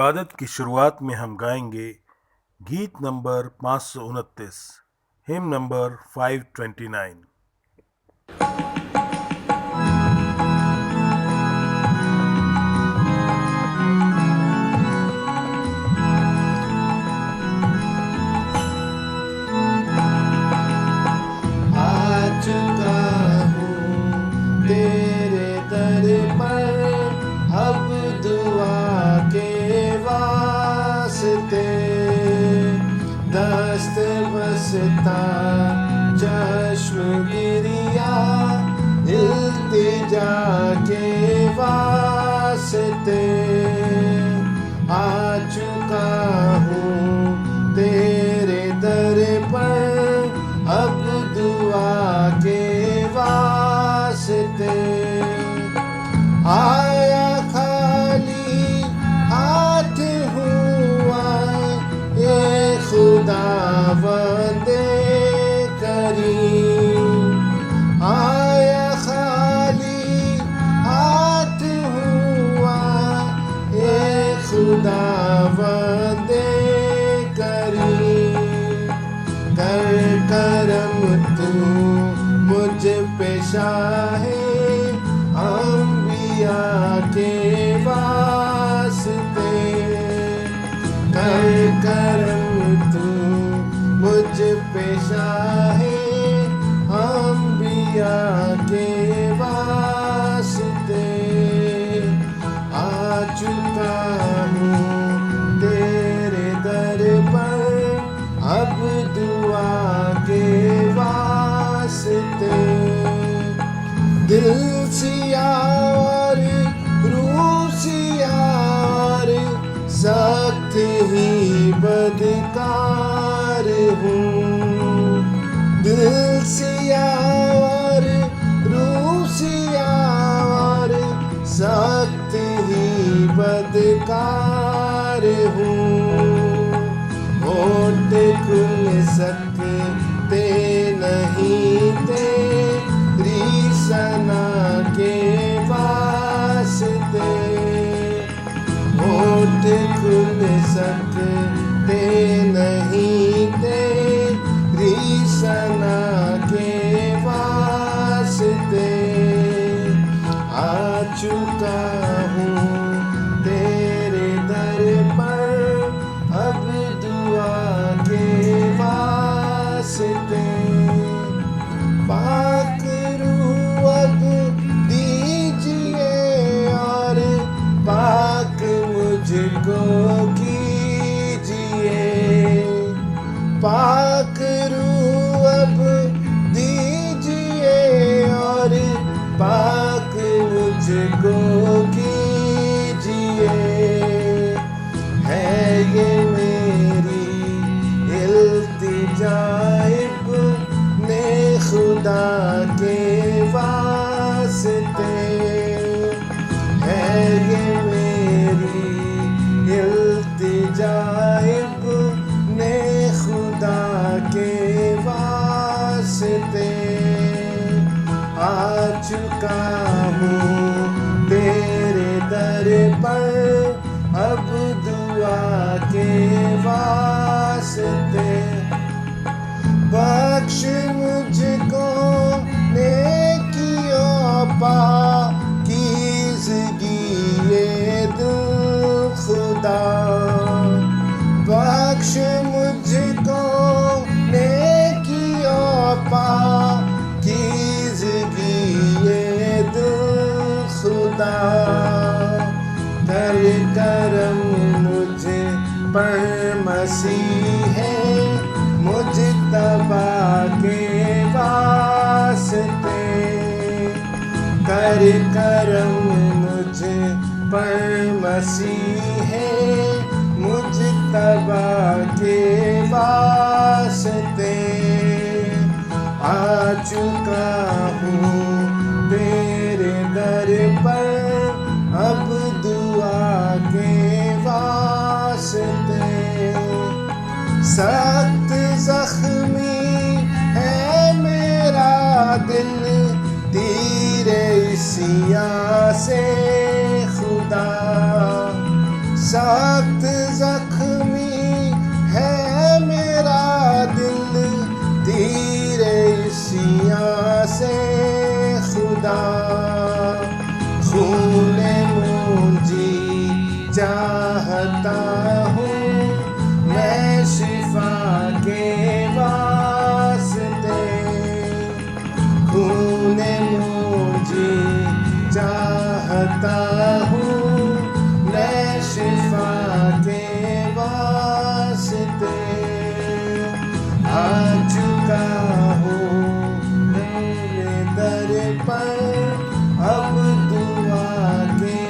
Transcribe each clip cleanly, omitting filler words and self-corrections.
इबादत की शुरुआत में हम गाएंगे गीत नंबर 529, हिम नंबर 529। तेरे दर पर अब दुआ के वास्ते, दस्त बसता चश्म गिरिया इल्तिजा के वास्ते। आ चुका हूँ तेरे दर पर अब दुआ के वास्ते। आया खाली हाथ हुआ ये खुदा वंदे करीम। आया खाली हाथ हुआ ये खुदा वंदे करीम। कर करम तू मुझ पे शाहे अंबिया के वास्ते। कर करम तू मुझ पे शाहे अंबिया के वास्ते। आ चुका हूँ तेरे दर पर अब दुआ के वास्ते। दिल सिया और रूह सिया और सख्त ही बदकार हूँ। दिल सिया और रूह सिया और सख्त ही बदकार हूँ। होठ खुल सकते नहीं तेरी सना के वास्ते। होठ खुल सकते नहीं तेरी सना के वास्ते। आ चुका हूँ तेरे दर पर अब दुआ के वास्ते। पाक रूह अब दीजिए और पाक मुझको कीजिए। पाक रूह अब दीजिए और पाक मुझको कीजिए। है ये मेरी इल्तिजाइब ने खुदा के वास्ते। है ये मेरी इल्तिजाइब ने खुदा के वास्ते। आ चुका हूँ तेरे दर पर अब दुआ के वास्ते। बख्श मुझको नेकियों पाकीज़गी ये दिल खुदा। बख्श मुझको नेकियों पाकीज़गी ये दिल खुदा। कर करम मुझे पर मसीहे मुज्तबा के वास्ते। कर करम मुझे पर मसीहे मुज्तबा के वास्ते। आ चुका हूँ तेरे दर पर अब दुआ के वास्ते। सख्त जख्मी है मेरा दिल तीरे सिया से खुदा। सख्त आ चुका हूँ तेरे दर पर, अब दुआ के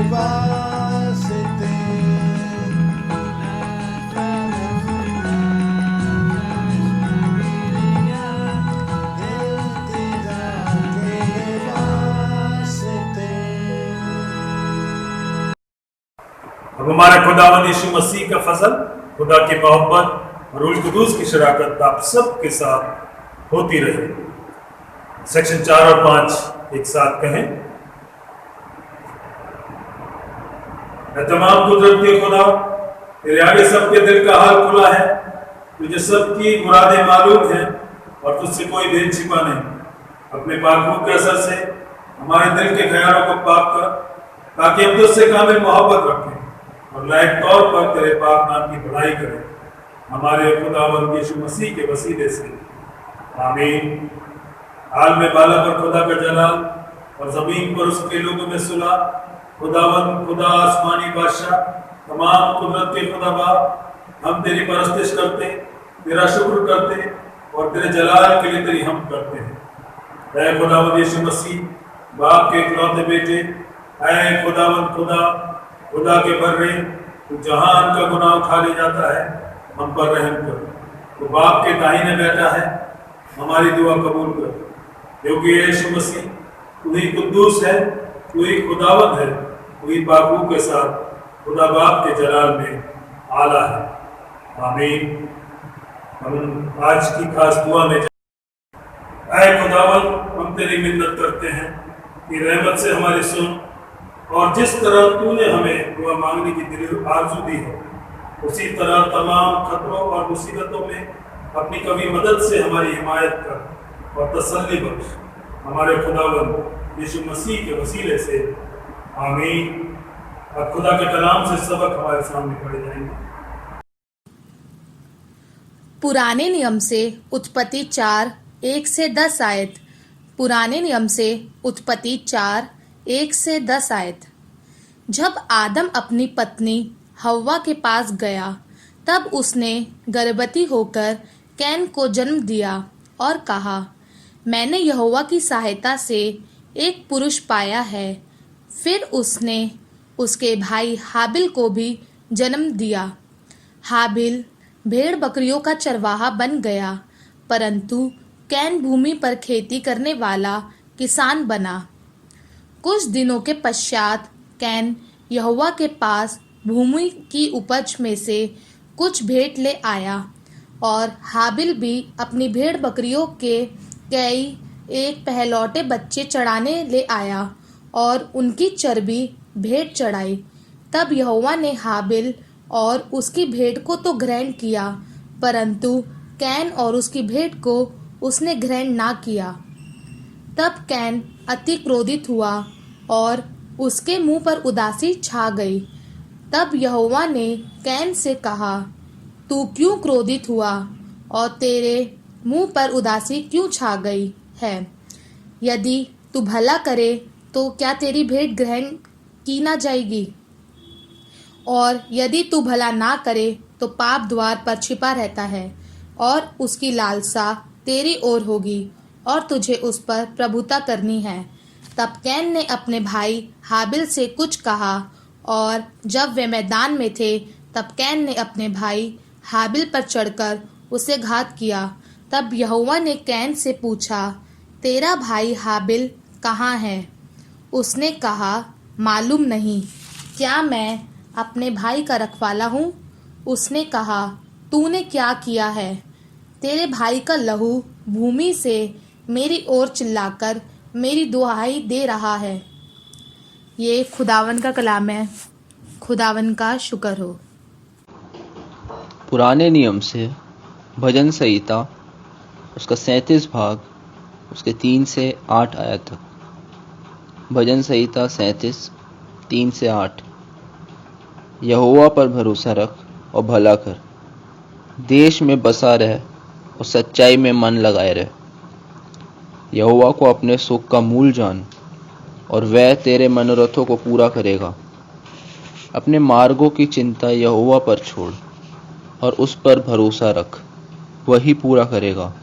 वास्ते। इल्तिजा के वास्ते। अब हमारे खुदावंद यीशु मसीह का फजल, खुदा की मोहब्बत और रूह कुदूस की शराकत आप सब के साथ होती रहे। सेक्शन 4 और 5 एक साथ कहें। मैं तमाम कुदरत के खुदा, तेरे आगे सबके दिल का हाल खुला है। तुझे सबकी मुरादें मालूम हैं और तुझसे कोई भेद छिपा नहीं। अपने पाक के असर से हमारे दिल के ख्यालों को पाक कर, ताकि हम तुझसे कामिल मोहब्बत रखें और लायक तौर पर तेरे पाक नाम की बढ़ाई करें, हमारे खुदावंद यीशु मसीह के वसीले से। आमीन। हाल में बाला पर खुदा का जलाल और जमीन पर उसके लोगों में सुलह। खुदावंद खुदा आसमानी बादशाह, तमाम कुदरत के खुदा बाप, हम तेरी परस्तिश करते, तेरा शुक्र करते और तेरे जलाल के लिए तेरी हम करते हैं। ऐ खुदावंद यीशु मसीह, बाप के इकलौते बेटे, ऐ खुदावंद खुदा, खुदा के बर्रे, तू जहान का गुनाह उठा ले जाता है, हम पर रहम कर। तो बाप के दाहिने बैठा है, हमारी दुआ कबूल कर, क्योंकि यीशु मसीह तू ही कुद्दूस है, तू ही खुदावंद है, तू ही बापू के साथ खुदा बाप के जलाल में आला है। आमीन। हम आज की खास दुआ में ऐ खुदावंद, हम तेरी मिन्नत करते हैं कि रहमत से हमारी सुन, और जिस तरह तूने हमें दुआ मांगने की दिल आरज़ू दी है, उसी तरह तमाम खतरों और मुसीबतों में अपनी कभी मदद से हमारी हिमायत कर और तसल्ली बख्श, हमारे खुदावंद यीशु मसीह के वसीले से। आमीन। अब खुदा के कलाम से सबक हमारे सामने पढ़े जाएंगे। पुराने नियम से उत्पत्ति 4 1 से 10 आयत। पुराने नियम से उत्पत्ति 4 1 से 10 आयत। जब आदम अपनी पत्नी हव्वा के पास गया, तब उसने गर्भवती होकर कैन को जन्म दिया और कहा, मैंने यहोवा की सहायता से एक पुरुष पाया है। फिर उसने उसके भाई हाबिल को भी जन्म दिया। हाबिल भेड़ बकरियों का चरवाहा बन गया, परंतु कैन भूमि पर खेती करने वाला किसान बना। कुछ दिनों के पश्चात कैन यहोवा के पास भूमि की उपज में से कुछ भेंट ले आया, और हाबिल भी अपनी भेड़ बकरियों के कई एक पहलौटे बच्चे चढ़ाने ले आया और उनकी चर्बी भेंट चढ़ाई। तब यहोवा ने हाबिल और उसकी भेंट को तो ग्रहण किया, परंतु कैन और उसकी भेंट को उसने ग्रहण ना किया। तब कैन अति क्रोधित हुआ और उसके मुंह पर उदासी छा गई। तब यहोवा ने कैन से कहा, तू क्यों क्रोधित हुआ और तेरे मुंह पर उदासी क्यों छा गई है? यदि तू भला करे तो क्या तेरी भेंट ग्रहण की ना जाएगी? और यदि तू भला ना करे तो पाप द्वार पर छिपा रहता है और उसकी लालसा तेरी ओर होगी और तुझे उस पर प्रभुता करनी है। तब कैन ने अपने भाई हाबिल से कुछ कहा, और जब वे मैदान में थे तब कैन ने अपने भाई हाबिल पर चढ़कर उसे घात किया। तब यहोवा ने कैन से पूछा, तेरा भाई हाबिल कहाँ है? उसने कहा, मालूम नहीं, क्या मैं अपने भाई का रखवाला हूँ? उसने कहा, तूने क्या किया है? तेरे भाई का लहू भूमि से मेरी ओर चिल्लाकर मेरी दुहाई दे रहा है। ये खुदावन का कलाम है। खुदावन का शुक्र हो। पुराने नियम से भजन संहिता उसका 37 भाग उसके 3 से 8 आयत तक। भजन संहिता 37 3 से 8। यहोवा पर भरोसा रख और भला कर, देश में बसा रह और सच्चाई में मन लगाए रह। यहोवा को अपने सुख का मूल जान, और वह तेरे मनोरथों को पूरा करेगा। अपने मार्गों की चिंता यहोवा पर छोड़ और उस पर भरोसा रख। वही पूरा करेगा।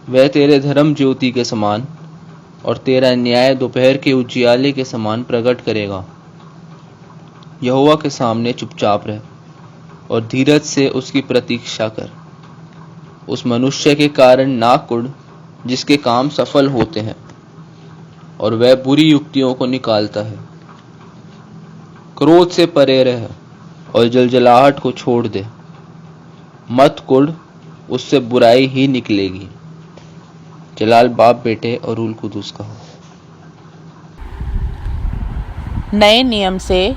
वह तेरे धर्म ज्योति के समान और तेरा न्याय दोपहर के उजियाले के समान प्रकट करेगा। यहोवा के सामने चुपचाप रह और धीरज से उसकी प्रतीक्षा कर। उस मनुष्य के कारण ना कुढ़ जिसके काम सफल होते हैं और वह बुरी युक्तियों को निकालता है। क्रोध से परे रह और जलजलाहट को छोड़ दे। मत कुढ़, उससे बुराई ही निकलेगी। जलाल बाप बेटे और रूल कुदूस का हो। नए नियम से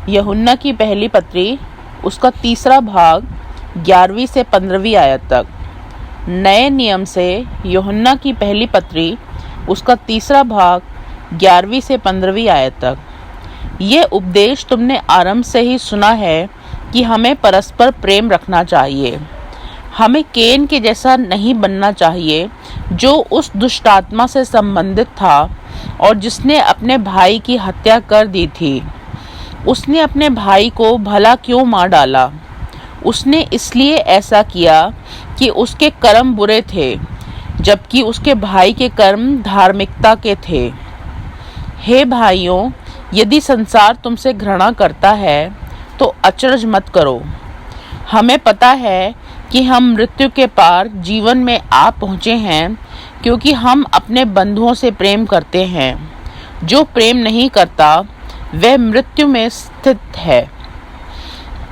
यूहन्ना की पहली पत्री उसका 3 भाग 11वीं से 15वीं आयत तक। नए नियम से यूहन्ना की पहली पत्री उसका 3 भाग 11वीं से 15वीं आयत तक। ये उपदेश तुमने आरंभ से ही सुना है कि हमें परस्पर प्रेम रखना चाहिए। हमें केन के जैसा नहीं बनना चाहिए जो उस दुष्ट आत्मा से संबंधित था और जिसने अपने भाई की हत्या कर दी थी। उसने अपने भाई को भला क्यों मार डाला? उसने इसलिए ऐसा किया कि उसके कर्म बुरे थे, जबकि उसके भाई के कर्म धार्मिकता के थे। हे भाइयों, यदि संसार तुमसे घृणा करता है तो अचरज मत करो। हमें पता है कि हम मृत्यु के पार जीवन में आ पहुँचे हैं, क्योंकि हम अपने बंधुओं से प्रेम करते हैं। जो प्रेम नहीं करता वह मृत्यु में स्थित है।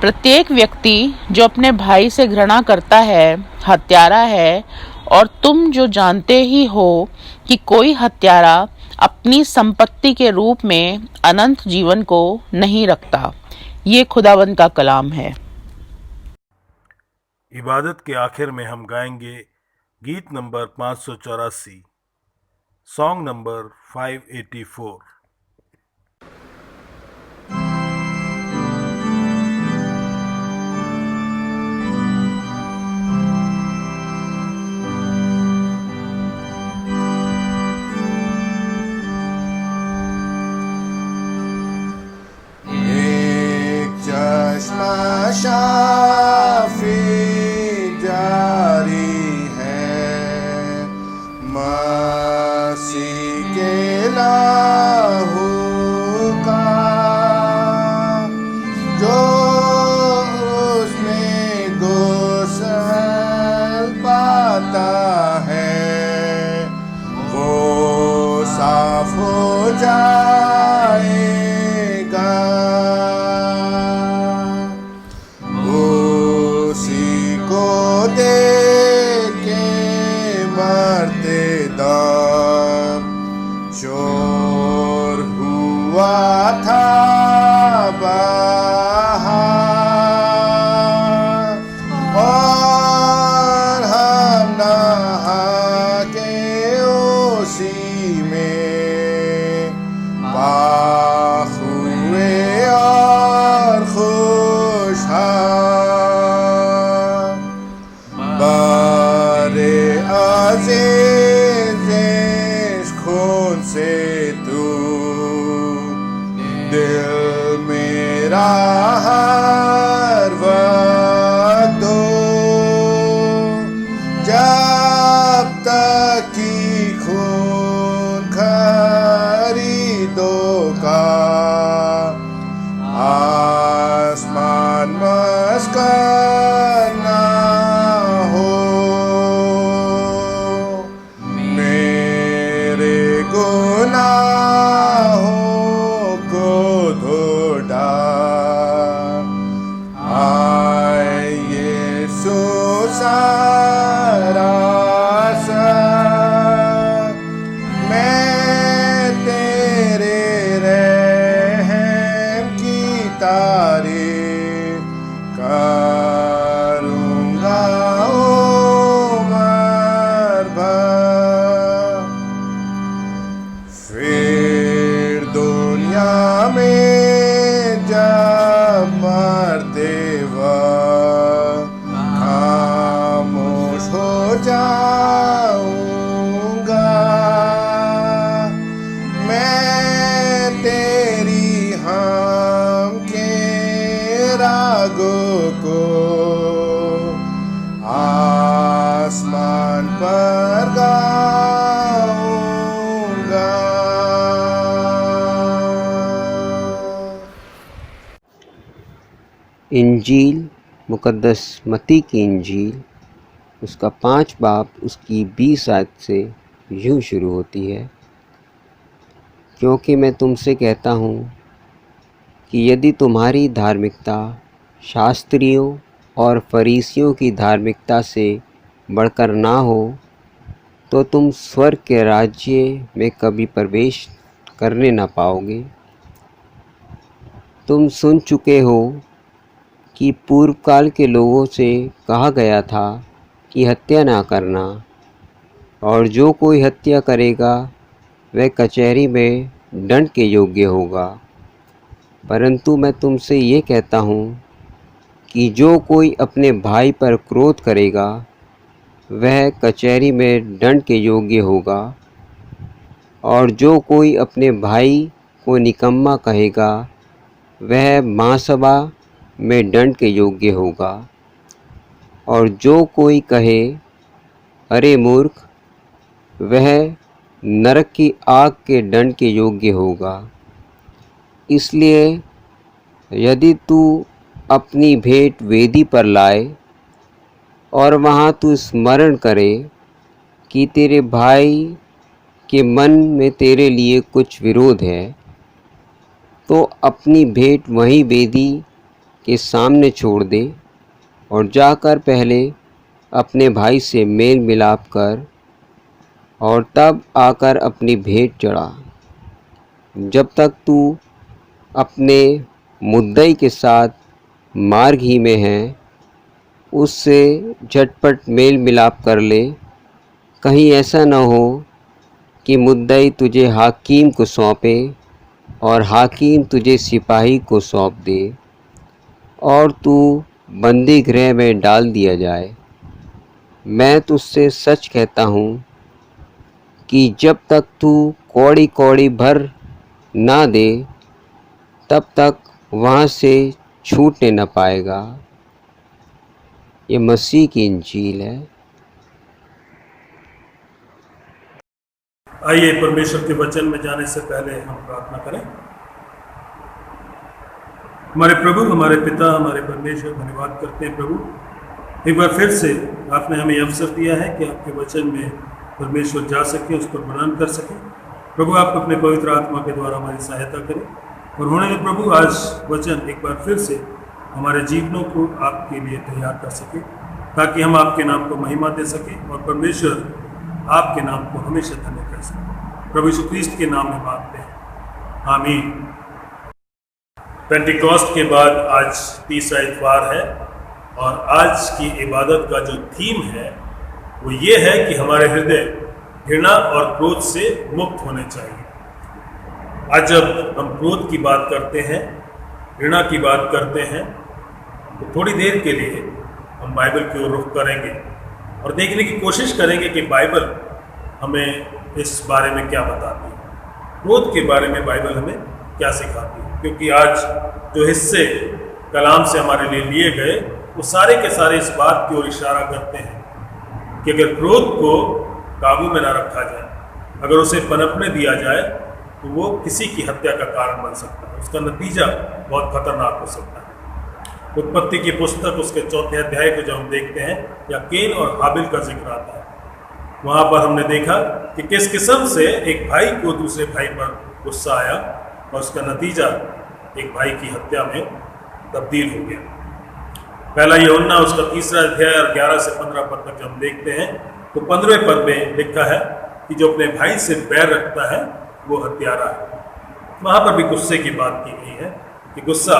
प्रत्येक व्यक्ति जो अपने भाई से घृणा करता है हत्यारा है, और तुम जो जानते ही हो कि कोई हत्यारा अपनी संपत्ति के रूप में अनंत जीवन को नहीं रखता। ये खुदावंद का कलाम है। इबादत के आखिर में हम गाएंगे गीत नंबर 584, सॉन्ग नंबर 584। शाफी जारी है मसीह के लहू का, जो उसमें गुस्ल पाता है वो साफ हो जाएगा। चोर हुआ था बाहर और हम नहा के उसी में पाक हुए और खुशहाल। इंजील मुकद्दस मत्ती की इंजील उसका 5 बाब उसकी 20 आयत से यूँ शुरू होती है, क्योंकि मैं तुमसे कहता हूँ कि यदि तुम्हारी धार्मिकता शास्त्रियों और फरीसियों की धार्मिकता से बढ़कर ना हो तो तुम स्वर्ग के राज्य में कभी प्रवेश करने ना पाओगे। तुम सुन चुके हो कि पूर्व काल के लोगों से कहा गया था कि हत्या ना करना, और जो कोई हत्या करेगा वह कचहरी में दंड के योग्य होगा। परंतु मैं तुमसे ये कहता हूँ कि जो कोई अपने भाई पर क्रोध करेगा वह कचहरी में दंड के योग्य होगा, और जो कोई अपने भाई को निकम्मा कहेगा वह महासभा में दंड के योग्य होगा, और जो कोई कहे अरे मूर्ख वह नरक की आग के दंड के योग्य होगा। इसलिए यदि तू अपनी भेंट वेदी पर लाए और वहाँ तू स्मरण करे कि तेरे भाई के मन में तेरे लिए कुछ विरोध है, तो अपनी भेंट वहीं वेदी के सामने छोड़ दे और जाकर पहले अपने भाई से मेल मिलाप कर और तब आकर अपनी भेंट चढ़ा। जब तक तू अपने मुद्दई के साथ मार्ग ही में है उससे झटपट मेल मिलाप कर ले, कहीं ऐसा न हो कि मुद्दई तुझे हाकीम को सौंपे और हाकीम तुझे सिपाही को सौंप दे और तू बंदी गृह में डाल दिया जाए। मैं तुझसे सच कहता हूँ कि जब तक तू कौड़ी कौड़ी भर ना दे तब तक वहाँ से छूटने न पाएगा। ये मसीह की इंजील है। आइए परमेश्वर के वचन में जाने से पहले हम प्रार्थना करें। हमारे प्रभु, हमारे पिता, हमारे परमेश्वर, धन्यवाद करते हैं प्रभु, एक बार फिर से आपने हमें अवसर दिया है कि आपके वचन में परमेश्वर जा सके, उस पर मनन कर सके। प्रभु आप अपने पवित्र आत्मा के द्वारा हमारी सहायता करें और होने में प्रभु आज वचन एक बार फिर से हमारे जीवनों को आपके लिए तैयार कर सके, ताकि हम आपके नाम को महिमा दे सकें और परमेश्वर आपके नाम को हमेशा धन्य कर सकें। प्रभु यीशु ख्रीस्त के नाम में मांगते हैं, आमीन। पेंटिकॉस्ट के बाद आज तीसरा इतवार है और आज की इबादत का जो थीम है वो ये है कि हमारे हृदय घृणा और क्रोध से मुक्त होने चाहिए। आज जब हम क्रोध की बात करते हैं, घृणा की बात करते हैं, तो थोड़ी देर के लिए हम बाइबल की ओर रुख करेंगे और देखने की कोशिश करेंगे कि बाइबल हमें इस बारे में क्या बताती है, क्रोध के बारे में बाइबल हमें क्या सिखाती है। क्योंकि आज जो हिस्से कलाम से हमारे लिए लिए गए वो सारे के सारे इस बात की ओर इशारा करते हैं कि अगर क्रोध को काबू में ना रखा जाए, अगर उसे पनपने दिया जाए तो वो किसी की हत्या का कारण बन सकता है, उसका नतीजा बहुत खतरनाक हो सकता है। उत्पत्ति की पुस्तक उसके 4 अध्याय को जब हम देखते हैं या केन और हाबिल का जिक्र आता है, वहाँ पर हमने देखा कि किस किस्म से एक भाई को दूसरे भाई पर गुस्सा आया और उसका नतीजा एक भाई की हत्या में तब्दील हो गया। पहला यूहन्ना उसका 3 अध्याय और 11 से 15 पद तक जब हम देखते हैं तो 15वें पद में लिखा है कि जो अपने भाई से बैर रखता है वो हत्यारा है। वहाँ पर भी गुस्से की बात की गई है कि गुस्सा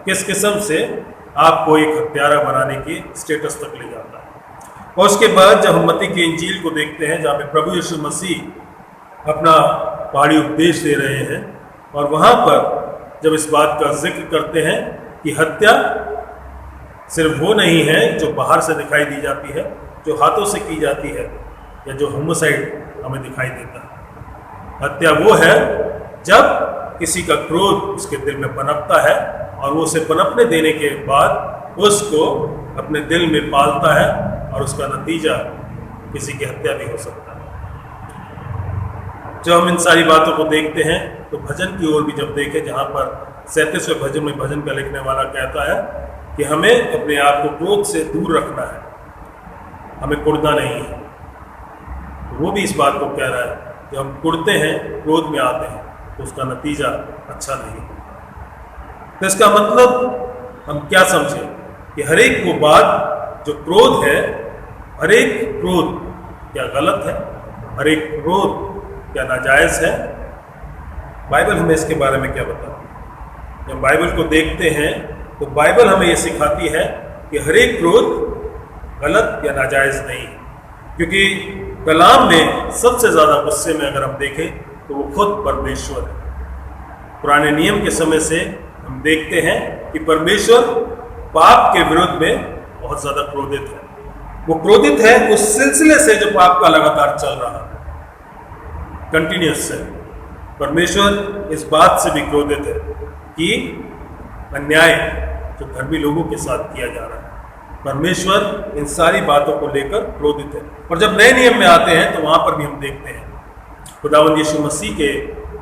किस किस्म से आपको एक हत्यारा बनाने के स्टेटस तक ले जाता है। और उसके बाद जब हम मत्ती की इंजील को देखते हैं जहाँ पे प्रभु यीशु मसीह अपना पहाड़ी उपदेश दे रहे हैं और वहाँ पर जब इस बात का जिक्र करते हैं कि हत्या सिर्फ वो नहीं है जो बाहर से दिखाई दी जाती है, जो हाथों से की जाती है या जो होमोसाइड हमें दिखाई देता है। हत्या वो है जब किसी का क्रोध उसके दिल में पनपता है और वो उसे पनपने देने के बाद उसको अपने दिल में पालता है और उसका नतीजा किसी की हत्या भी हो सकता है। जब हम इन सारी बातों को देखते हैं तो भजन की ओर भी जब देखें, जहाँ पर 37वें भजन में भजन का लिखने वाला कहता है कि हमें अपने आप को क्रोध से दूर रखना है, हमें कुड़ना नहीं है। तो वो भी इस बात को कह रहा है कि हम कुड़ते हैं, क्रोध में आते हैं, तो उसका नतीजा अच्छा नहीं है। तो इसका मतलब हम क्या समझें कि हर एक वो बात जो क्रोध है, हर एक क्रोध क्या गलत है, हर एक क्रोध क्या नाजायज़ है? बाइबल हमें इसके बारे में क्या बताती है? जब बाइबल को देखते हैं तो बाइबल हमें ये सिखाती है कि हर एक क्रोध गलत या नाजायज़ नहीं है, क्योंकि कलाम में सबसे ज़्यादा गुस्से में अगर हम देखें तो वो खुद परमेश्वर है। पुराने नियम के समय से हम देखते हैं कि परमेश्वर पाप के विरुद्ध में बहुत ज़्यादा क्रोधित है। वो क्रोधित है उस सिलसिले से जो पाप का लगातार चल रहा है, कंटिन्यूस है। परमेश्वर इस बात से भी क्रोधित है कि अन्याय जो धर्मी लोगों के साथ किया जा रहा है, परमेश्वर इन सारी बातों को लेकर क्रोधित है। और जब नए नियम में आते हैं तो वहाँ पर भी हम देखते हैं, खुदावंद यीशु मसीह के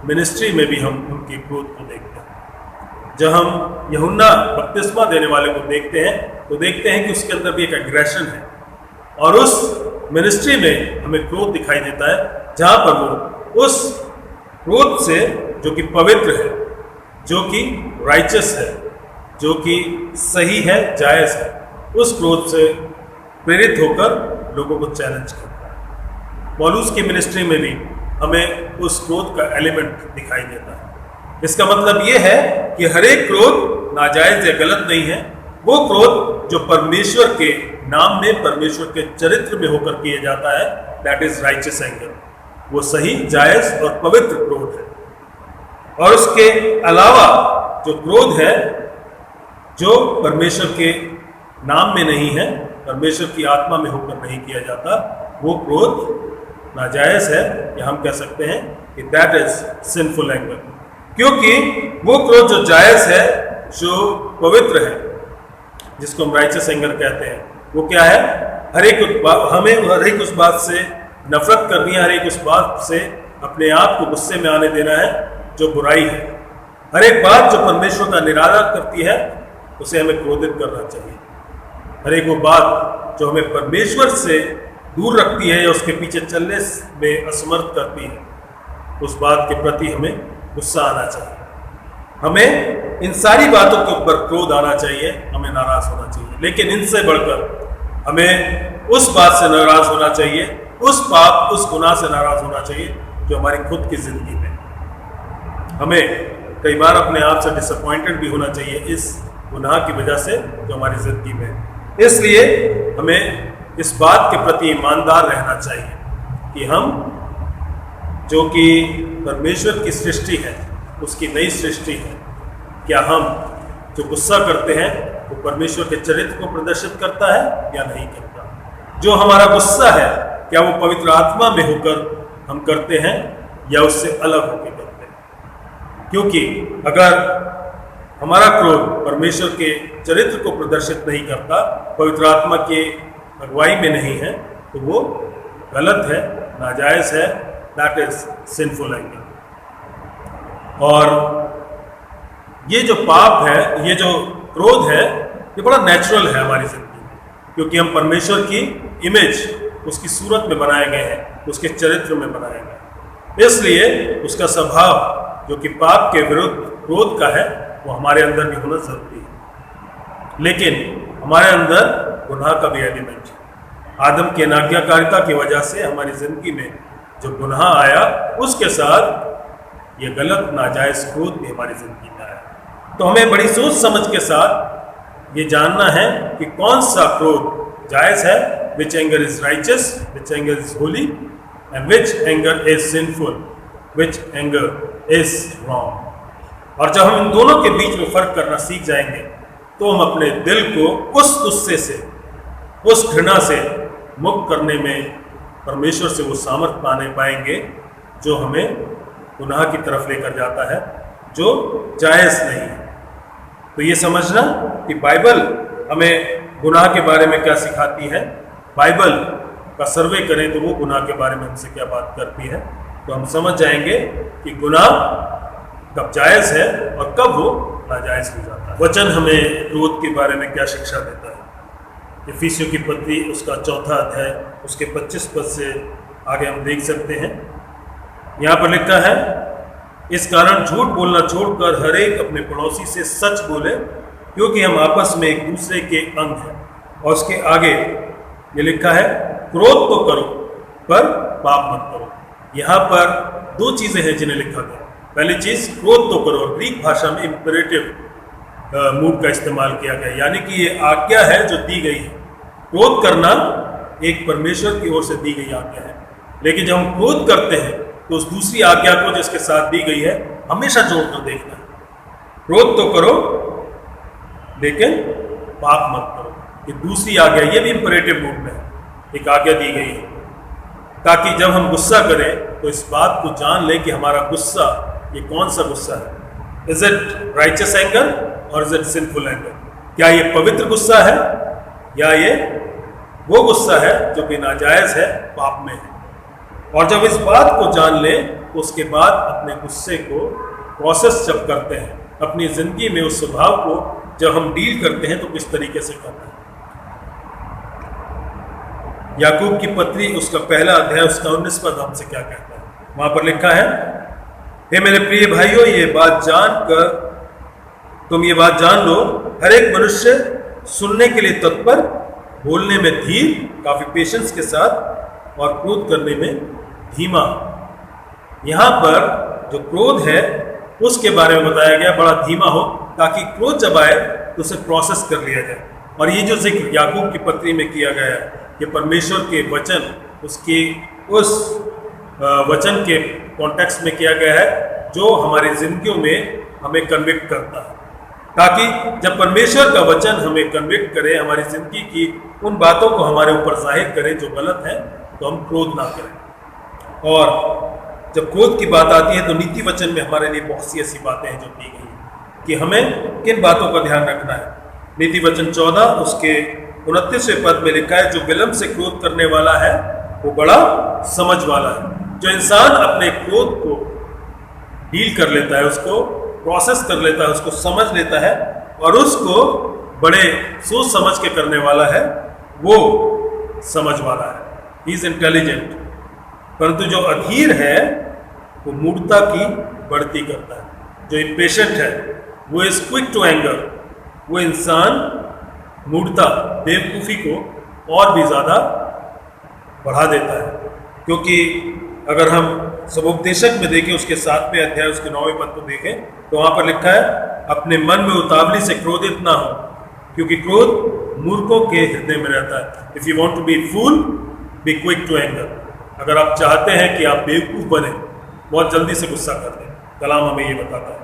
मिनिस्ट्री में भी हम उनके क्रोध को देखते हैं। जब हम यूहन्ना बपतिस्मा देने वाले को देखते हैं तो देखते हैं कि उसके अंदर भी एक एग्रेशन है, और उस मिनिस्ट्री में हमें क्रोध दिखाई देता है, जहाँ पर वो उस क्रोध से जो कि पवित्र है, जो कि राइचस है, जो कि सही है, जायज़ है, उस क्रोध से प्रेरित होकर लोगों को चैलेंज करता है। पौलुस की मिनिस्ट्री में भी हमें उस क्रोध का एलिमेंट दिखाई देता है। इसका मतलब ये है कि हर एक क्रोध नाजायज या गलत नहीं है। वो क्रोध जो परमेश्वर के नाम में, परमेश्वर के चरित्र में होकर किया जाता है, दैट इज राइचस एंगर, वो सही, जायज और पवित्र क्रोध है। और उसके अलावा जो क्रोध है जो परमेश्वर के नाम में नहीं है, परमेश्वर की आत्मा में होकर नहीं किया जाता, वो क्रोध नाजायज है, या हम कह सकते हैं कि दैट इज सिंफुल एंगर। क्योंकि वो क्रोध जो जायज है, जो पवित्र है, जिसको हम राइचस एंगर कहते हैं, वो क्या है? हमें हर एक उस बात से नफरत करनी है, हर एक उस बात से अपने आप को गुस्से में आने देना है जो बुराई है। हर एक बात जो परमेश्वर का निरादर करती है उसे हमें क्रोधित करना चाहिए। हर एक वो बात जो हमें परमेश्वर से दूर रखती है या उसके पीछे चलने में असमर्थ करती है, उस बात के प्रति हमें गुस्सा आना चाहिए। हमें इन सारी बातों के ऊपर क्रोध आना चाहिए, हमें नाराज होना चाहिए। लेकिन इनसे बढ़कर हमें उस बात से नाराज होना चाहिए, उस पाप, उस गुनाह से नाराज होना चाहिए जो हमारी खुद की जिंदगी में। हमें कई बार अपने आप से डिसअपॉइंटेड भी होना चाहिए इस गुनाह की वजह से जो हमारी जिंदगी में। इसलिए हमें इस बात के प्रति ईमानदार रहना चाहिए कि हम जो कि परमेश्वर की सृष्टि है, उसकी नई सृष्टि है, क्या हम जो गुस्सा करते हैं वो परमेश्वर के चरित्र को प्रदर्शित करता है या नहीं करता? जो हमारा गुस्सा है क्या वो पवित्र आत्मा में होकर हम करते हैं या उससे अलग होकर करते हैं? क्योंकि अगर हमारा क्रोध परमेश्वर के चरित्र को प्रदर्शित नहीं करता, पवित्र आत्मा की अगुवाई में नहीं है, तो वो गलत है, नाजायज है, दैट इज सिंफुल एंगर। और ये जो पाप है, ये जो क्रोध है, ये बड़ा नेचुरल है हमारी जिंदगी में, क्योंकि हम परमेश्वर की इमेज, उसकी सूरत में बनाए गए हैं, उसके चरित्र में बनाए गए हैं। इसलिए उसका स्वभाव जो कि पाप के विरुद्ध क्रोध का है, वो हमारे अंदर भी होना जरूरी है। लेकिन हमारे अंदर गुनाह का भी एलिमेंट है। आदम की अनाज्ञाकारिता की वजह से हमारी जिंदगी में जो गुनाह आया, उसके साथ ये गलत नाजायज क्रोध भी हमारी जिंदगी में आया। तो हमें बड़ी सोच समझ के साथ ये जानना है कि कौन सा क्रोध जायज है, which anger is righteous, which anger is holy, and which anger is sinful, which anger is wrong। और जब हम इन दोनों के बीच में फर्क करना सीख जाएंगे तो हम अपने दिल को उस गुस्से से, उस घृणा से मुक्त करने में परमेश्वर से वो सामर्थ पाने पाएंगे जो हमें गुनाह की तरफ लेकर जाता है, जो जायज़ नहीं है। तो ये समझना कि बाइबल हमें गुनाह के बारे में क्या सिखाती है, बाइबल का सर्वे करें तो वो गुनाह के बारे में हमसे क्या बात करती है, तो हम समझ जाएंगे कि गुनाह कब जायज़ है और कब वो नाजायज़ हो जाता है। वचन हमें क्रोध के बारे में क्या शिक्षा देता है। इफिसियों की पत्री उसका 4 अध्याय उसके 25 पद से आगे हम देख सकते हैं। यहाँ पर लिखा है, इस कारण झूठ बोलना छोड़कर हर एक अपने पड़ोसी से सच बोले, क्योंकि हम आपस में एक दूसरे के अंग हैं। और उसके आगे ये लिखा है, क्रोध तो करो पर पाप मत करो। यहाँ पर 2 चीजें हैं जिन्हें लिखा गया। पहली चीज, क्रोध तो करो, ग्रीक भाषा में इंपेरेटिव मूड का इस्तेमाल किया गया, यानी कि ये आज्ञा है जो दी गई है। क्रोध करना एक परमेश्वर की ओर से दी गई आज्ञा है, लेकिन जब हम क्रोध करते हैं तो उस दूसरी आज्ञा को जिसके साथ दी गई है हमेशा जोड़कर देखना है। क्रोध तो करो लेकिन पाप मत करो। ये दूसरी आज्ञा, ये भी इंपेरेटिव मूड में है, एक आज्ञा दी गई है, ताकि जब हम गुस्सा करें तो इस बात को जान लें कि हमारा गुस्सा ये कौन सा गुस्सा है। इज इट राइचस एंगर और इज इट सिंफुल एंगर? क्या ये पवित्र गुस्सा है या ये वो गुस्सा है जो कि नाजायज है, पाप में है। और जब इस बात को जान लें तो उसके बाद अपने गुस्से को प्रोसेस जब करते हैं, अपनी जिंदगी में उस स्वभाव को जब हम डील करते हैं तो किस तरीके से करते हैं। याकूब की पत्री उसका 1 अध्याय उसका 19 पद हमसे क्या कहता है। वहां पर लिखा है, हे मेरे प्रिय भाइयों, तुम ये बात जान लो, हर एक मनुष्य सुनने के लिए तत्पर, बोलने में धीर, काफी पेशेंस के साथ, और क्रोध करने में धीमा। यहाँ पर जो क्रोध है उसके बारे में बताया गया, बड़ा धीमा हो, ताकि क्रोध जब आए तो उसे प्रोसेस कर लिया जाए। और ये जो जिक्र याकूब की पत्री में किया गया है, ये परमेश्वर के वचन, उसकी उस वचन के कॉन्टेक्स्ट में किया गया है जो हमारी जिंदगियों में हमें कन्विक्ट करता है, ताकि जब परमेश्वर का वचन हमें कन्विक्ट करे, हमारी जिंदगी की उन बातों को हमारे ऊपर जाहिर करे जो गलत है, तो हम क्रोध ना करें। और जब क्रोध की बात आती है तो नीति वचन में हमारे लिए बहुत सी ऐसी बातें हैं जो दी गई हैं कि हमें किन बातों का ध्यान रखना है। नीति वचन 14 उसके 29वें पद में लिखा है, जो विलंब से क्रोध करने वाला है वो बड़ा समझ वाला है। जो इंसान अपने क्रोध को डील कर लेता है, उसको प्रोसेस कर लेता है, उसको समझ लेता है और उसको बड़े सोच समझ के करने वाला है, वो समझ वाला है, ही इज इंटेलिजेंट। परंतु जो अधीर है वो मूर्खता की बढ़ती करता है। जो इम्पेशेंट है वो इज क्विक टू एंगर, वो इंसान मूर्खता, बेवकूफ़ी को और भी ज़्यादा बढ़ा देता है। क्योंकि अगर हम सबोपदेशक में देखें, उसके 7वें अध्याय उसके 9वें पद को देखें, तो वहाँ पर लिखा है, अपने मन में उतावली से क्रोधित ना हो, क्योंकि क्रोध मूर्खों के हृदय में रहता है। If you want to be fool, be quick to anger. अगर आप चाहते हैं कि आप बेवकूफ़ बने, बहुत जल्दी से गुस्सा कर दें। कलाम हमें ये बताता है,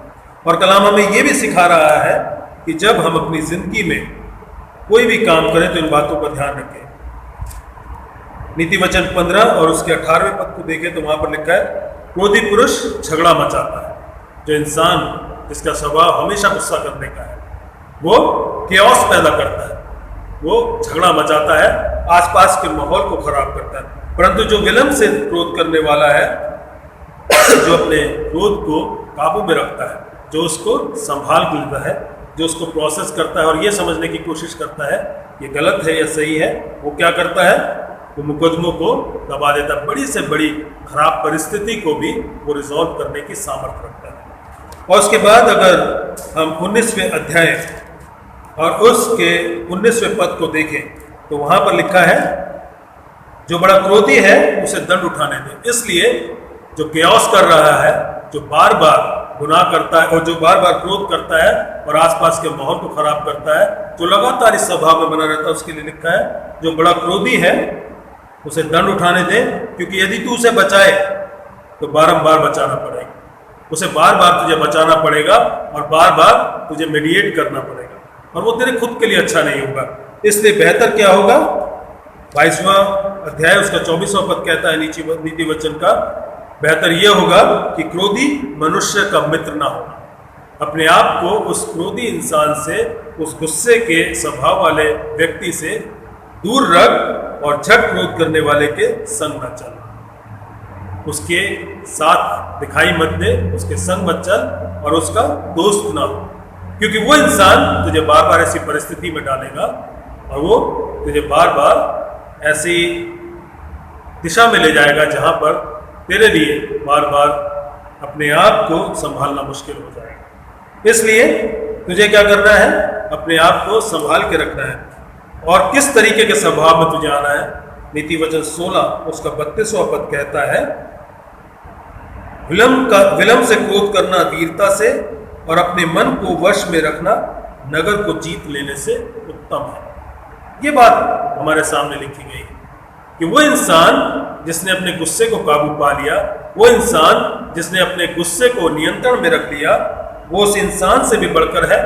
और कलाम हमें ये भी सिखा रहा है कि जब हम अपनी ज़िंदगी में कोई भी काम करें तो इन बातों का ध्यान रखें। नीति वचन 15 और उसके 18वें पद को देखें तो वहाँ पर लिखा है, क्रोधी पुरुष झगड़ा मचाता है। जो इंसान जिसका स्वभाव हमेशा गुस्सा करने का है, वो केओस पैदा करता है, वो झगड़ा मचाता है, आसपास के माहौल को खराब करता है। परंतु जो विलंब से क्रोध करने वाला है, जो अपने क्रोध को काबू में रखता है, जो उसको संभाल लेता है, जो उसको प्रोसेस करता है और ये समझने की कोशिश करता है ये गलत है या सही है, वो क्या करता है, वो मुकदमों को दबा देता है। बड़ी से बड़ी खराब परिस्थिति को भी वो रिजॉल्व करने की सामर्थ्य रखता है। और उसके बाद अगर हम 19वें अध्याय और उसके 19वें पद को देखें तो वहाँ पर लिखा है, जो बड़ा क्रोधी है उसे दंड उठाने दें। इसलिए जो केओस कर रहा है, जो बार बार गुनाह करता है और जो बार बार क्रोध करता है और आसपास के माहौल को खराब करता है, जो लगातार इस स्वभाव में बना रहता है, उसके लिए लिखा है, जो बड़ा क्रोधी है उसे दंड उठाने दे, क्योंकि यदि तू उसे बचाए तो बारंबार बचाना पड़ेगा, उसे बार बार तुझे बचाना पड़ेगा और बार बार तुझे मीडिएट करना पड़ेगा, और वो तेरे खुद के लिए अच्छा नहीं होगा। इसलिए बेहतर क्या होगा, 22वां अध्याय उसका 24वां पद कहता है नीति वचन का, बेहतर यह होगा कि क्रोधी मनुष्य का मित्र ना होना। अपने आप को उस क्रोधी इंसान से, उस गुस्से के स्वभाव वाले व्यक्ति से दूर रख और झट क्रोध करने वाले के संग न चल। उसके साथ दिखाई मत दे, उसके संग मत चल और उसका दोस्त ना हो। क्योंकि वो इंसान तुझे बार बार ऐसी परिस्थिति में डालेगा और वो तुझे बार बार ऐसी दिशा में ले जाएगा जहां पर तेरे लिए बार बार अपने आप को संभालना मुश्किल हो जाएगा। इसलिए तुझे क्या करना है, अपने आप को संभाल के रखना है। और किस तरीके के स्वभाव में तुझे आना है, नीति वचन 16 उसका 32वां पद कहता है, विलम्ब से क्रोध करना वीरता से और अपने मन को वश में रखना नगर को जीत लेने से उत्तम है। ये बात हमारे सामने लिखी गई है कि वो इंसान जिसने अपने गुस्से को काबू पा लिया, वो इंसान जिसने अपने गुस्से को नियंत्रण में रख लिया, वो उस इंसान से भी बढ़कर है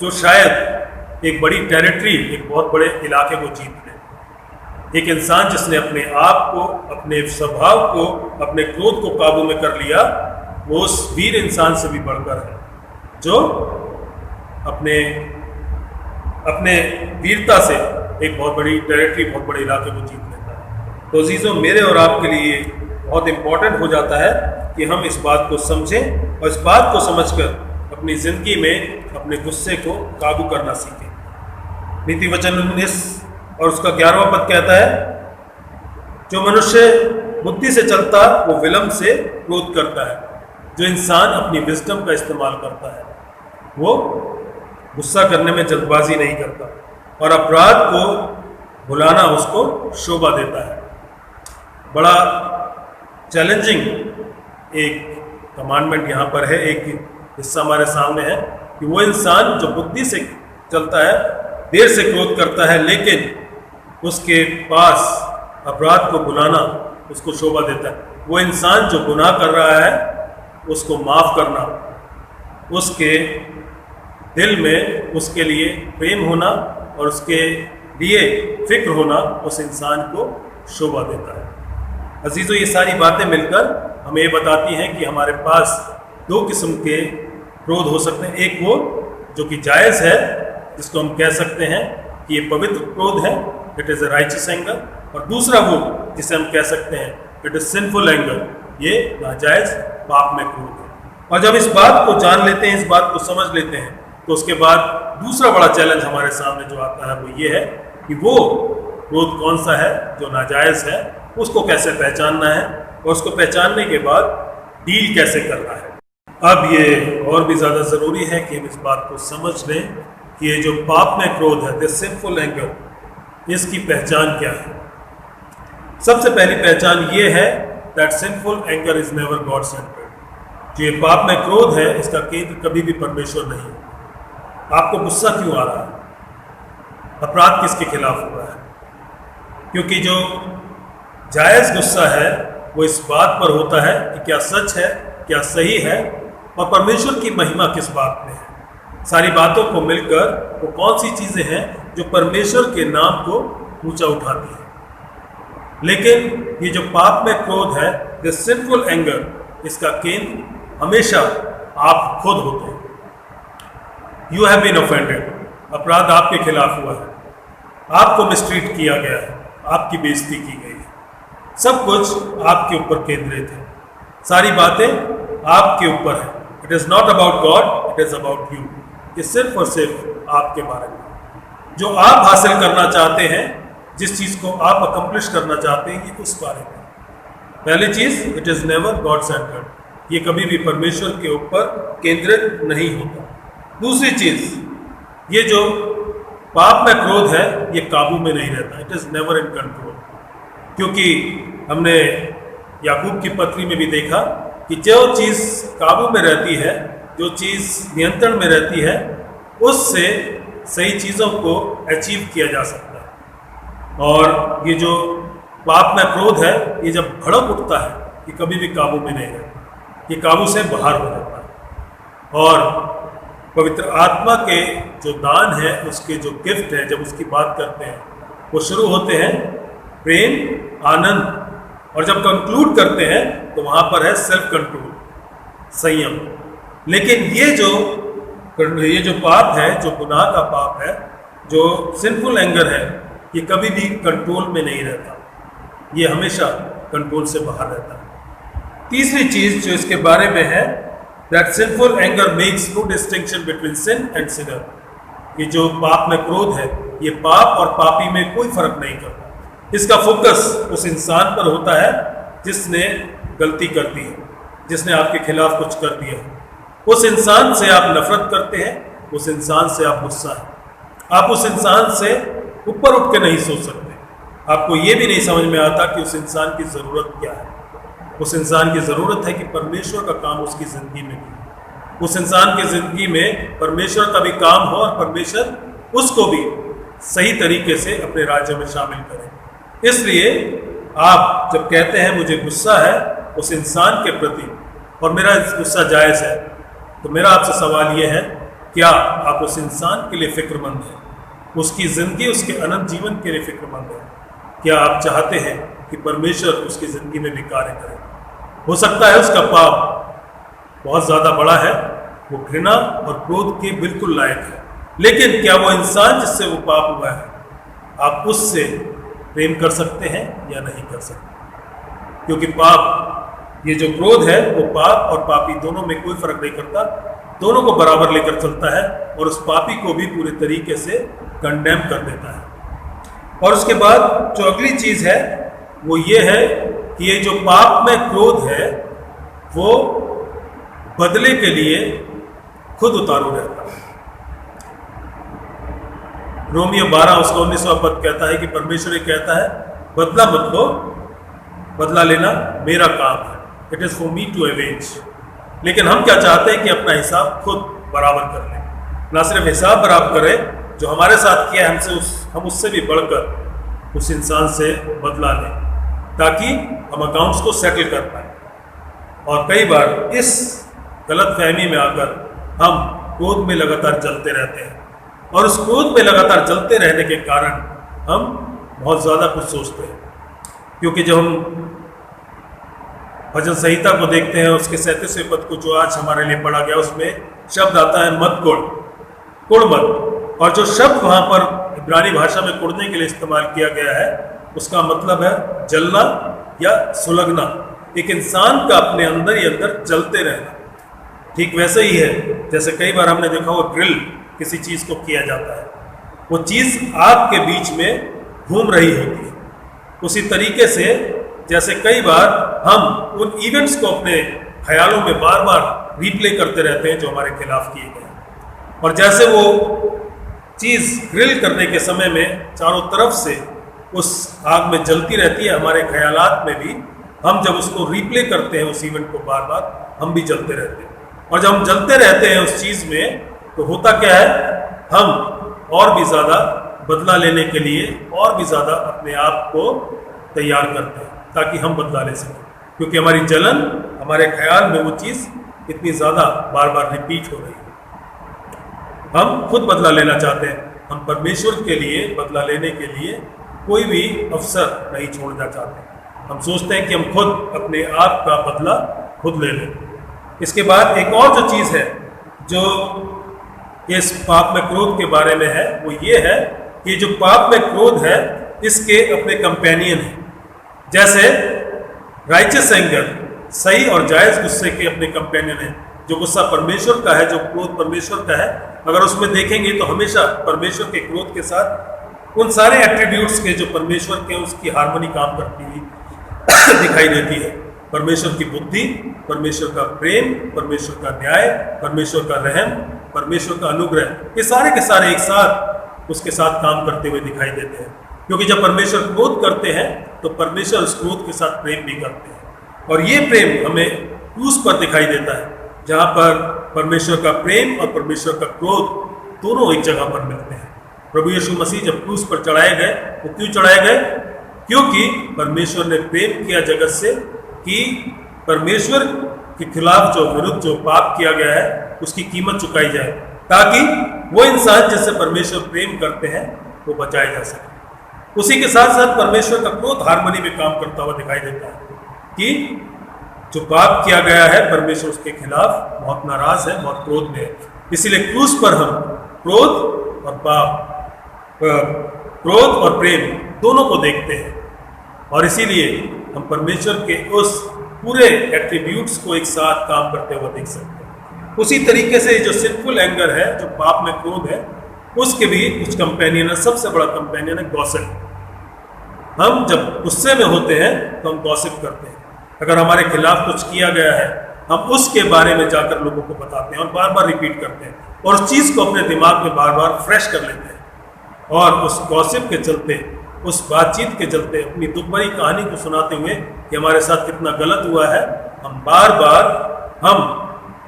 जो शायद एक बड़ी टेरिटरी, एक बहुत बड़े इलाके को जीत ले। एक इंसान जिसने अपने आप को, अपने स्वभाव को, अपने क्रोध को काबू में कर लिया, वो उस वीर इंसान से भी बढ़कर है जो अपने वीरता से एक बहुत बड़ी टेरिटरी, बहुत बड़े इलाके को जीत लेता है। तो अजीजों, मेरे और आपके लिए बहुत इंपॉर्टेंट हो जाता है कि हम इस बात को समझें और इस बात को समझकर अपनी ज़िंदगी में अपने गुस्से को काबू करना सीखें। नीति वचन 19 और उसका 11वां पद कहता है, जो मनुष्य बुद्धि से चलता वो विलम्ब से क्रोध करता है। जो इंसान अपनी विजडम का इस्तेमाल करता है वो गुस्सा करने में जल्दबाजी नहीं करता और अपराध को भुलाना उसको शोभा देता है। बड़ा चैलेंजिंग एक कमांडमेंट यहाँ पर है, एक हिस्सा हमारे सामने है कि वो इंसान जो बुद्धि से चलता है, देर से क्रोध करता है, लेकिन उसके पास अपराध को भुलाना उसको शोभा देता है। वो इंसान जो गुनाह कर रहा है उसको माफ़ करना, उसके दिल में उसके लिए प्रेम होना और उसके लिए फिक्र होना उस इंसान को शोभा देता है। अजीज़ों, ये सारी बातें मिलकर हमें ये बताती हैं कि हमारे पास दो किस्म के क्रोध हो सकते हैं। एक वो जो कि जायज़ है, जिसको हम कह सकते हैं कि ये पवित्र क्रोध है, it is a righteous anger, और दूसरा वो जिसे हम कह सकते हैं इट इज़ सिंफुल एंगर, ये नाजायज़ पाप में क्रोध है। और जब इस बात को जान लेते हैं, इस बात को समझ लेते हैं, तो उसके बाद दूसरा बड़ा चैलेंज हमारे सामने जो आता है वो ये है कि वो क्रोध कौन सा है जो नाजायज़ है, उसको कैसे पहचानना है और उसको पहचानने के बाद डील कैसे करना है। अब ये और भी ज़्यादा ज़रूरी है कि हम इस बात को समझ लें कि ये जो पाप में क्रोध है, दिस सिंफुल एंगर, इसकी पहचान क्या है। सबसे पहली पहचान ये है that sinful anger is never God centred. जो ये पाप में क्रोध है, इसका केंद्र कभी भी परमेश्वर नहीं है। आपको गुस्सा क्यों आ रहा है? अपराध किसके खिलाफ हो रहा है? क्योंकि जो जायज़ गुस्सा है वो इस बात पर होता है कि क्या सच है, क्या सही है और परमेश्वर की महिमा किस बात में है। सारी बातों को मिलकर वो कौन सी चीज़ें हैं जो परमेश्वर के नाम को ऊंचा उठाती है। लेकिन ये जो पाप में क्रोध है, दिस सिंफुल एंगर, इसका केंद्र हमेशा आप खुद होते हैं। यू हैव बीन ऑफेंडेड, अपराध आपके खिलाफ हुआ है, आपको मिसट्रीट किया गया है, आपकी बेइज्जती की गई है, सब कुछ आपके ऊपर केंद्रित है, सारी बातें आपके ऊपर है। It is not about God, it is about you. ये सिर्फ और सिर्फ आपके बारे में, जो आप हासिल करना चाहते हैं, जिस चीज़ को आप अकम्प्लिश करना चाहते हैं, ये उस बारे में। पहली चीज़, it is never God centred, ये कभी भी परमेश्वर के ऊपर केंद्रित नहीं होता। दूसरी चीज़, ये जो पाप में क्रोध है, ये काबू में नहीं रहता, it is never in control. क्योंकि हमने याकूब की पत्री में भी देखा कि जो चीज़ काबू में रहती है, जो चीज़ नियंत्रण में रहती है, उससे सही चीज़ों को अचीव किया जा सकता है। और ये जो पाप में क्रोध है, ये जब भड़क उठता है, ये कभी भी काबू में नहीं रहता, ये काबू से बाहर हो जाता है। और पवित्र आत्मा के जो दान है, उसके जो गिफ्ट है, जब उसकी बात करते हैं, वो शुरू होते हैं प्रेम, आनंद, और जब कंक्लूड करते हैं तो वहाँ पर है सेल्फ कंट्रोल, संयम। लेकिन ये जो पाप है, जो गुनाह का पाप है, जो सिंफुल एंगर है, ये कभी भी कंट्रोल में नहीं रहता, ये हमेशा कंट्रोल से बाहर रहता है। तीसरी चीज़ जो इसके बारे में है, that sinful anger makes no distinction between sin and sinner. ये जो पाप में क्रोध है, ये पाप और पापी में कोई फर्क नहीं करता। इसका फोकस उस इंसान पर होता है जिसने गलती कर दी है, जिसने आपके खिलाफ कुछ कर दिया है। उस इंसान से आप नफरत करते हैं, उस इंसान से आप गुस्सा है। आप उस इंसान से ऊपर उठ के नहीं सोच सकते। आपको ये भी नहीं समझ में आता कि उस इंसान की ज़रूरत क्या है। उस इंसान की ज़रूरत है कि परमेश्वर का काम उसकी ज़िंदगी में भी, उस इंसान की ज़िंदगी में परमेश्वर का भी काम हो और परमेश्वर उसको भी सही तरीके से अपने राज्य में शामिल करें। इसलिए आप जब कहते हैं मुझे गुस्सा है उस इंसान के प्रति और मेरा गुस्सा जायज़ है, तो मेरा आपसे सवाल ये है, क्या आप उस इंसान के लिए फिक्रमंद हैं, उसकी ज़िंदगी, उसके अनंत जीवन के लिए फिक्रमंद हैं? क्या आप चाहते हैं कि परमेश्वर उसकी ज़िंदगी में भी कार्य करे? हो सकता है उसका पाप बहुत ज़्यादा बड़ा है, वो घृणा और क्रोध के बिल्कुल लायक है, लेकिन क्या वो इंसान जिससे वो पाप हुआ है, आप उससे प्रेम कर सकते हैं या नहीं कर सकते? क्योंकि पाप, ये जो क्रोध है, वो पाप और पापी दोनों में कोई फर्क नहीं करता, दोनों को बराबर लेकर चलता है और उस पापी को भी पूरे तरीके से कंडेम कर देता है। और उसके बाद जो अगली चीज़ है वो ये है कि ये जो पाप में क्रोध है वो बदले के लिए खुद उतारू रहता है। रोमियो 12 उसका 19वां पद कहता है कि परमेश्वर ये कहता है, बदला मत लो, बदला लेना मेरा काम है, it is for me to avenge. लेकिन हम क्या चाहते हैं कि अपना हिसाब खुद बराबर कर लें। ना सिर्फ हिसाब बराबर करें, जो हमारे साथ किया है हम उससे भी बढ़कर उस इंसान से बदला लें, ताकि हम अकाउंट्स को सेटल कर पाए। और कई बार इस गलत फहमी में आकर हम क्रोध में लगातार जलते रहते हैं, और उस क्रोध में लगातार जलते रहने के कारण हम बहुत ज़्यादा कुछ सोचते हैं। क्योंकि जब हम भजन संहिता को देखते हैं, उसके 37वें पद को जो आज हमारे लिए पढ़ा गया, उसमें शब्द आता है मत कुड़, कुड़ मत। और जो शब्द वहाँ पर इब्रानी भाषा में कुड़ने के लिए इस्तेमाल किया गया है, उसका मतलब है जलना या सुलगना, एक इंसान का अपने अंदर ही अंदर जलते रहना। ठीक वैसे ही है जैसे कई बार हमने देखा वो ग्रिल किसी चीज़ को किया जाता है, वो चीज़ आग के बीच में घूम रही होती है। उसी तरीके से जैसे कई बार हम उन इवेंट्स को अपने ख्यालों में बार बार रिप्ले करते रहते हैं जो हमारे खिलाफ किए गए, और जैसे वो चीज़ ग्रिल करने के समय में चारों तरफ से उस आग में जलती रहती है, हमारे ख्यालात में भी हम जब उसको रिप्ले करते हैं उस इवेंट को बार बार, हम भी जलते रहते हैं। और जब हम जलते रहते हैं उस चीज़ में, तो होता क्या है, हम और भी ज़्यादा बदला लेने के लिए और भी ज़्यादा अपने आप को तैयार करते हैं ताकि हम बदला ले सकें। क्योंकि हमारी जलन, हमारे ख्याल में वो चीज़ इतनी ज़्यादा बार बार रिपीट हो रही है। हम खुद बदला लेना चाहते हैं, हम परमेश्वर के लिए बदला लेने के लिए कोई भी अवसर नहीं छोड़ना चाहते। हम सोचते हैं कि हम खुद अपने आप का बदला खुद ले लें। इसके बाद एक और जो चीज़ है जो इस पाप में क्रोध के बारे में है, वो ये है कि जो पाप में क्रोध है इसके अपने कंपेनियन हैं। जैसे राइचस एंगर, सही और जायज़ गुस्से के अपने कंपेनियन हैं। जो गुस्सा परमेश्वर का है, जो क्रोध परमेश्वर का है, अगर उसमें देखेंगे तो हमेशा परमेश्वर के क्रोध के साथ उन सारे एट्रीब्यूट्स के जो परमेश्वर के, उसकी हार्मनी काम करती हुई दिखाई देती है। परमेश्वर की बुद्धि, परमेश्वर का प्रेम, परमेश्वर का न्याय, परमेश्वर का रहम, परमेश्वर का अनुग्रह, ये सारे के सारे एक साथ उसके साथ काम करते हुए दिखाई देते हैं। क्योंकि जब परमेश्वर क्रोध करते हैं तो परमेश्वर उस क्रोध के साथ प्रेम भी करते हैं, और ये प्रेम हमें क्रूस पर दिखाई देता है, जहाँ पर परमेश्वर का प्रेम और परमेश्वर का क्रोध दोनों एक जगह पर मिलते हैं। प्रभु यीशु मसीह जब क्रूस पर चढ़ाए गए, वो क्यों चढ़ाए गए? क्योंकि परमेश्वर ने प्रेम किया जगत से कि परमेश्वर के खिलाफ जो विरुद्ध जो पाप किया गया है उसकी कीमत चुकाई जाए, ताकि वो इंसान जिससे परमेश्वर प्रेम करते हैं वो बचाए जा सके। उसी के साथ साथ परमेश्वर का क्रोध हार्मनी में काम करता हुआ दिखाई देता है कि जो पाप किया गया है परमेश्वर उसके खिलाफ बहुत नाराज है, बहुत क्रोध में है। इसीलिए क्रूस पर हम क्रोध और पाप, क्रोध और प्रेम दोनों को देखते हैं, और इसीलिए हम परमेश्वर के उस पूरे एट्रीब्यूट्स को एक साथ काम करते हुए देख सकते हैं। उसी तरीके से जो सिंफुल एंगर है, जो पाप में क्रोध है, उसके भी कुछ कंपेनियन है। सबसे बड़ा कंपेनियन है गॉसिप। हम जब गुस्से में होते हैं तो हम गॉसिप करते हैं। अगर हमारे खिलाफ कुछ किया गया है, हम उसके बारे में जाकर लोगों को बताते हैं और बार बार रिपीट करते हैं और उस चीज़ को अपने दिमाग में बार बार फ्रेश कर लेते हैं और उस गॉसिप के चलते, उस बातचीत के चलते, अपनी दुख भरी कहानी को सुनाते हुए कि हमारे साथ कितना गलत हुआ है, हम बार बार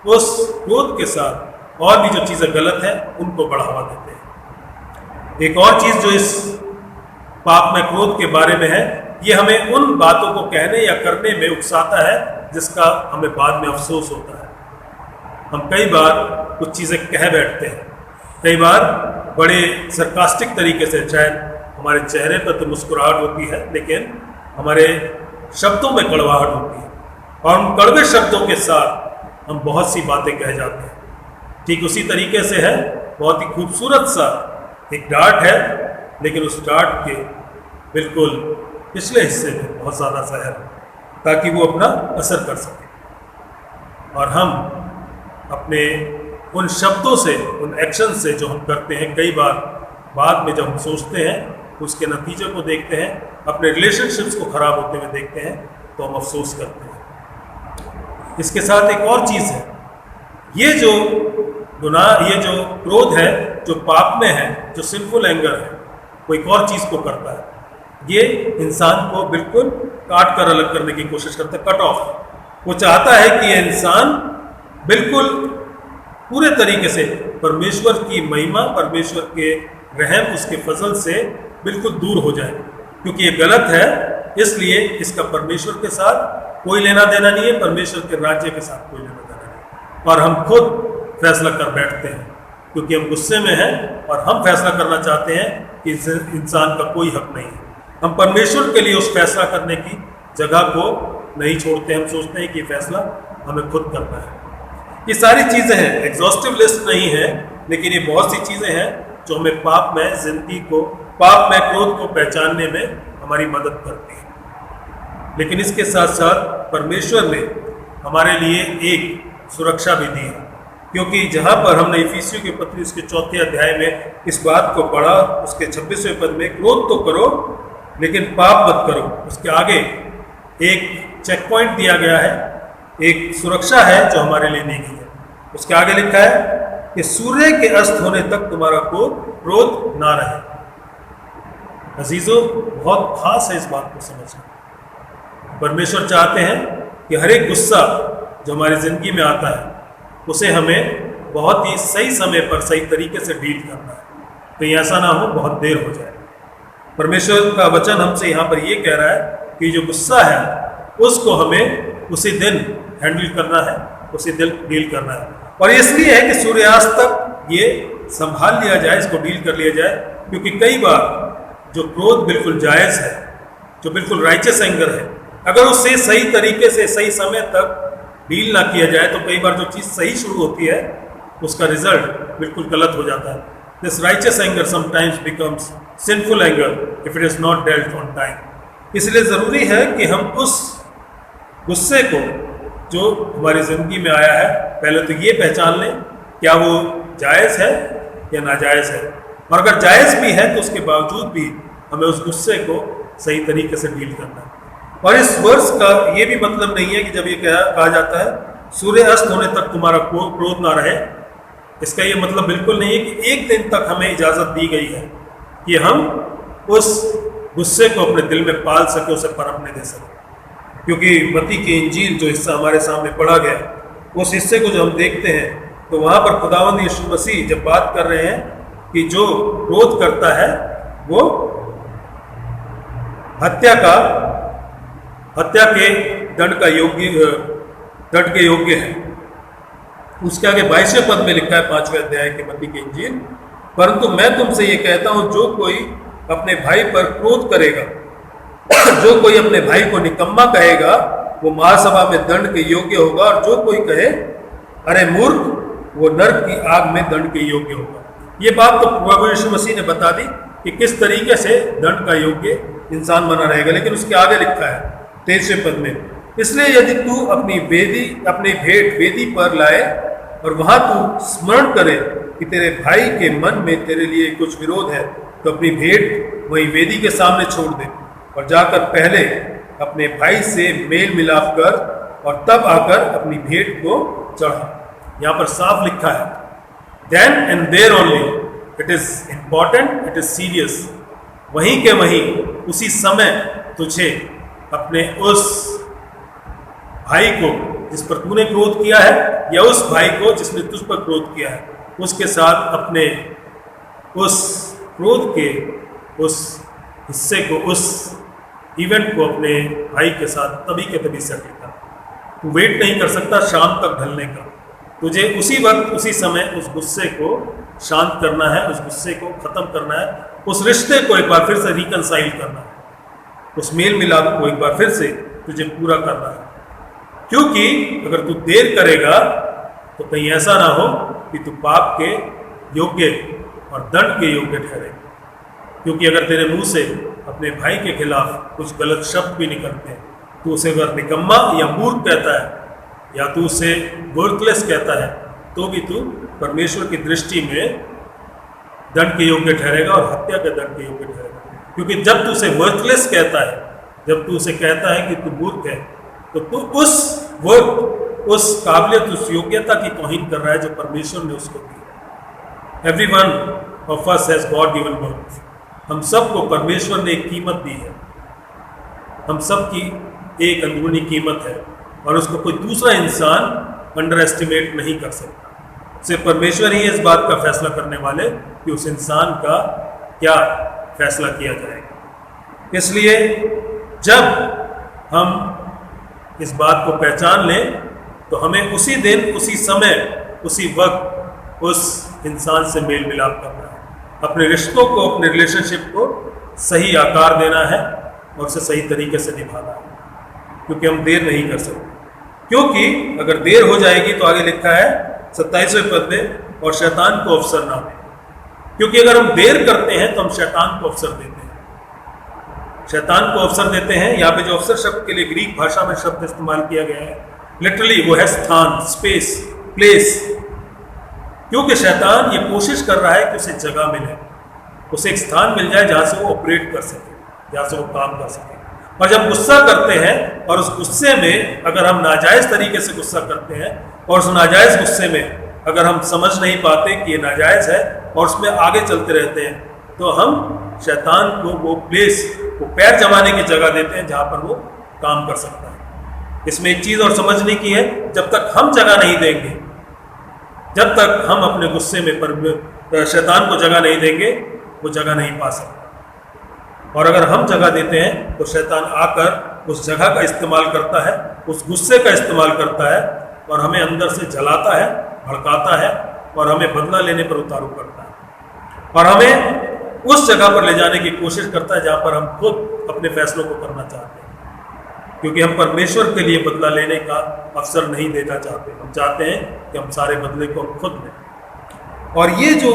उस क्रोध के साथ और भी जो चीज़ें गलत हैं उनको बढ़ावा देते हैं। एक और चीज़ जो इस पाप में क्रोध के बारे में है, ये हमें उन बातों को कहने या करने में उकसाता है जिसका हमें बाद में अफसोस होता है। हम कई बार कुछ चीज़ें कह बैठते हैं, कई बार बड़े सरकास्टिक तरीके से, शायद हमारे चेहरे पर तो मुस्कुराहट होती है लेकिन हमारे शब्दों में कड़वाहट होती है और उन कड़वे शब्दों के साथ हम बहुत सी बातें कह जाते हैं। ठीक उसी तरीके से है, बहुत ही खूबसूरत सा एक डार्ट है, लेकिन उस डार्ट के बिल्कुल पिछले हिस्से में बहुत ज़्यादा जहर है ताकि वो अपना असर कर सके। और हम अपने उन शब्दों से, उन एक्शन से जो हम करते हैं, कई बार बाद में जब हम सोचते हैं, उसके नतीजे को देखते हैं, अपने रिलेशनशिप्स को ख़राब होते हुए देखते हैं, तो हम अफसोस करते हैं। इसके साथ एक और चीज़ है, ये जो गुनाह, ये जो क्रोध है, जो पाप में है, जो सिंफुल एंगर है, वो एक और चीज़ को करता है। ये इंसान को बिल्कुल काट कर अलग करने की कोशिश करता है, कट ऑफ। वो चाहता है कि ये इंसान बिल्कुल पूरे तरीके से परमेश्वर की महिमा, परमेश्वर के रहम, उसके फजल से बिल्कुल दूर हो जाए, क्योंकि ये गलत है, इसलिए इसका परमेश्वर के साथ कोई लेना देना नहीं है, परमेश्वर के राज्य के साथ कोई लेना देना नहीं। और हम खुद फैसला कर बैठते हैं क्योंकि हम गुस्से में हैं और हम फैसला करना चाहते हैं कि इस इंसान का कोई हक नहीं है। हम परमेश्वर के लिए उस फैसला करने की जगह को नहीं छोड़ते, हम सोचते हैं कि ये फैसला हमें खुद करना है। ये सारी चीज़ें हैं, एग्जॉस्टिव लिस्ट नहीं है, लेकिन ये बहुत सी चीज़ें हैं जो हमें पाप में जिंदगी को, पाप में क्रोध को पहचानने में हमारी मदद करती है। लेकिन इसके साथ साथ परमेश्वर ने हमारे लिए एक सुरक्षा भी दी है, क्योंकि जहाँ पर हमने इफिसियों की पत्री उसके 4 अध्याय में इस बात को पढ़ा, उसके 26वें पद में, क्रोध तो करो लेकिन पाप मत करो, उसके आगे एक चेक पॉइंट दिया गया है, एक सुरक्षा है जो हमारे लिए दी गई है। उसके आगे लिखा है कि सूर्य के अस्त होने तक तुम्हारा क्रोध ना रहे। अजीजों, बहुत खास है इस बात को समझना। परमेश्वर चाहते हैं कि हर एक गुस्सा जो हमारी ज़िंदगी में आता है उसे हमें बहुत ही सही समय पर सही तरीके से डील करना है, कहीं ऐसा ना हो बहुत देर हो जाए। परमेश्वर का वचन हमसे यहाँ पर ये कह रहा है कि जो गुस्सा है उसको हमें उसी दिन हैंडल करना है, उसी दिन डील करना है। और इसलिए है कि सूर्यास्त तक ये संभाल लिया जाए, इसको डील कर लिया जाए, क्योंकि कई बार जो क्रोध बिल्कुल जायज़ है, जो बिल्कुल राइचस एंगर है, अगर उससे सही तरीके से सही समय तक डील ना किया जाए तो कई बार जो चीज़ सही शुरू होती है उसका रिजल्ट बिल्कुल गलत हो जाता है। This righteous anger sometimes becomes sinful anger if it is not dealt on time. इसलिए ज़रूरी है कि हम उस गुस्से को जो हमारी ज़िंदगी में आया है, पहले तो ये पहचान लें क्या वो जायज़ है या नाजायज़ है, और अगर जायज़ भी है तो उसके बावजूद भी हमें उस गुस्से को सही तरीके से डील करना है। और इस वर्ष का ये भी मतलब नहीं है कि जब ये कहा जाता है सूर्य अस्त होने तक तुम्हारा क्रोध ना रहे, इसका ये मतलब बिल्कुल नहीं है कि एक दिन तक हमें इजाज़त दी गई है कि हम उस गुस्से को अपने दिल में पाल सके, उसे पनपने दे सके। क्योंकि मत्ती की इंजील जो हिस्सा हमारे सामने पढ़ा गया, उस हिस्से को जो हम देखते हैं तो वहाँ पर खुदावंद यीशु मसीह जब बात कर रहे हैं कि जो क्रोध करता है वो हत्या के दंड के योग्य है। उसके आगे 22वें पद में लिखा है 5वें अध्याय के मत्ती की इंजील, परंतु मैं तुमसे ये कहता हूँ जो कोई अपने भाई पर क्रोध करेगा, जो कोई अपने भाई को निकम्मा कहेगा वो महासभा में दंड के योग्य होगा, और जो कोई कहे अरे मूर्ख वो नरक की आग में दंड के योग्य होगा। ये बात तो प्रभु यीशु मसीह ने बता दी कि किस तरीके से दंड का योग्य इंसान बना रहेगा, लेकिन उसके आगे लिखा है 23वें पद में, इसलिए यदि तू अपनी भेंट वेदी पर लाए और वहां तू स्मरण करे कि तेरे भाई के मन में तेरे लिए कुछ विरोध है, तो अपनी भेंट वही वेदी के सामने छोड़ दे और जाकर पहले अपने भाई से मेल मिलाप कर और तब आकर अपनी भेंट को चढ़ा। यहाँ पर साफ लिखा है, then and there only, it is important, it is serious. वहीं के वहीं उसी समय तुझे अपने उस भाई को जिस पर तूने क्रोध किया है, या उस भाई को जिसने तुझ पर क्रोध किया है, उसके साथ अपने उस क्रोध के उस हिस्से को, उस इवेंट को अपने भाई के साथ तभी के तभी सेटल कर। तू वेट नहीं कर सकता शाम तक ढलने का, तुझे उसी वक्त उसी समय उस गुस्से को शांत करना है, उस गुस्से को खत्म करना है, उस रिश्ते को एक बार फिर से रिकनसाइल करना है, उस मेल मिलाप को एक बार फिर से तुझे पूरा करना है। क्योंकि अगर तू देर करेगा तो कहीं ऐसा ना हो कि तू पाप के योग्य और दंड के योग्य ठहरे। क्योंकि अगर तेरे मुंह से अपने भाई के खिलाफ कुछ गलत शब्द भी निकलते हैं, तो उसे अगर निकम्मा या मूर्ख कहता है या तू उसे वर्थलेस कहता है, तो भी तू परमेश्वर की दृष्टि में दंड के योग्य ठहरेगा और हत्या के दंड के योग्य ठहरेगा। क्योंकि जब तू उसे वर्थलेस कहता है, जब तू उसे कहता है कि तू मूर्ख है, तो तू उस वर्थ, उस काबिलियत, उस योग्यता की तौहीन कर रहा है जो परमेश्वर ने उसको दी। Every one of us has God given worth. हम सबको परमेश्वर ने एक कीमत दी है, हम सब की एक अंदरूनी कीमत है और उसको कोई दूसरा इंसान अंडर एस्टिमेट नहीं कर सकता। सिर्फ परमेश्वर ही इस बात का फैसला करने वाले कि उस इंसान का क्या फैसला किया जाएगा। इसलिए जब हम इस बात को पहचान लें तो हमें उसी दिन, उसी समय, उसी वक्त उस इंसान से मेल मिलाप करना है, अपने रिश्तों को, अपने रिलेशनशिप को सही आकार देना है और उसे सही तरीके से निभाना है। क्योंकि हम देर नहीं कर सकते, क्योंकि अगर देर हो जाएगी तो आगे लिखा है 27वें पद में, और शैतान को अवसर ना दे। क्योंकि अगर हम देर करते हैं तो हम शैतान को अवसर देते हैं, शैतान को अवसर देते हैं। यहाँ पे जो अवसर शब्द के लिए ग्रीक भाषा में शब्द इस्तेमाल किया गया है, लिटरली वो है स्थान, स्पेस, प्लेस। क्योंकि शैतान ये कोशिश कर रहा है कि उसे जगह मिले, उसे एक स्थान मिल जाए जहाँ से वो ऑपरेट कर सके, जहाँ से वो काम कर सके। और जब गुस्सा करते हैं और उस गुस्से में अगर हम नाजायज़ तरीके से गुस्सा करते हैं और उस नाजायज़ गुस्से में अगर हम समझ नहीं पाते कि ये नाजायज़ है और उसमें आगे चलते रहते हैं, तो हम शैतान को वो प्लेस, वो पैर जमाने की जगह देते हैं जहाँ पर वो काम कर सकता है। इसमें एक चीज़ और समझने की है, जब तक हम जगह नहीं देंगे, जब तक हम अपने गुस्से में शैतान को जगह नहीं देंगे, वो जगह नहीं पा सकता। और अगर हम जगह देते हैं तो शैतान आकर उस जगह का इस्तेमाल करता है, उस गुस्से का इस्तेमाल करता है और हमें अंदर से जलाता है, भड़काता है और हमें बदला लेने पर उतारू करता है और हमें उस जगह पर ले जाने की कोशिश करता है जहाँ पर हम खुद अपने फैसलों को करना चाहते हैं। क्योंकि हम परमेश्वर के लिए बदला लेने का अवसर नहीं देना चाहते, हम चाहते हैं कि हम सारे बदले को खुद लें। और ये जो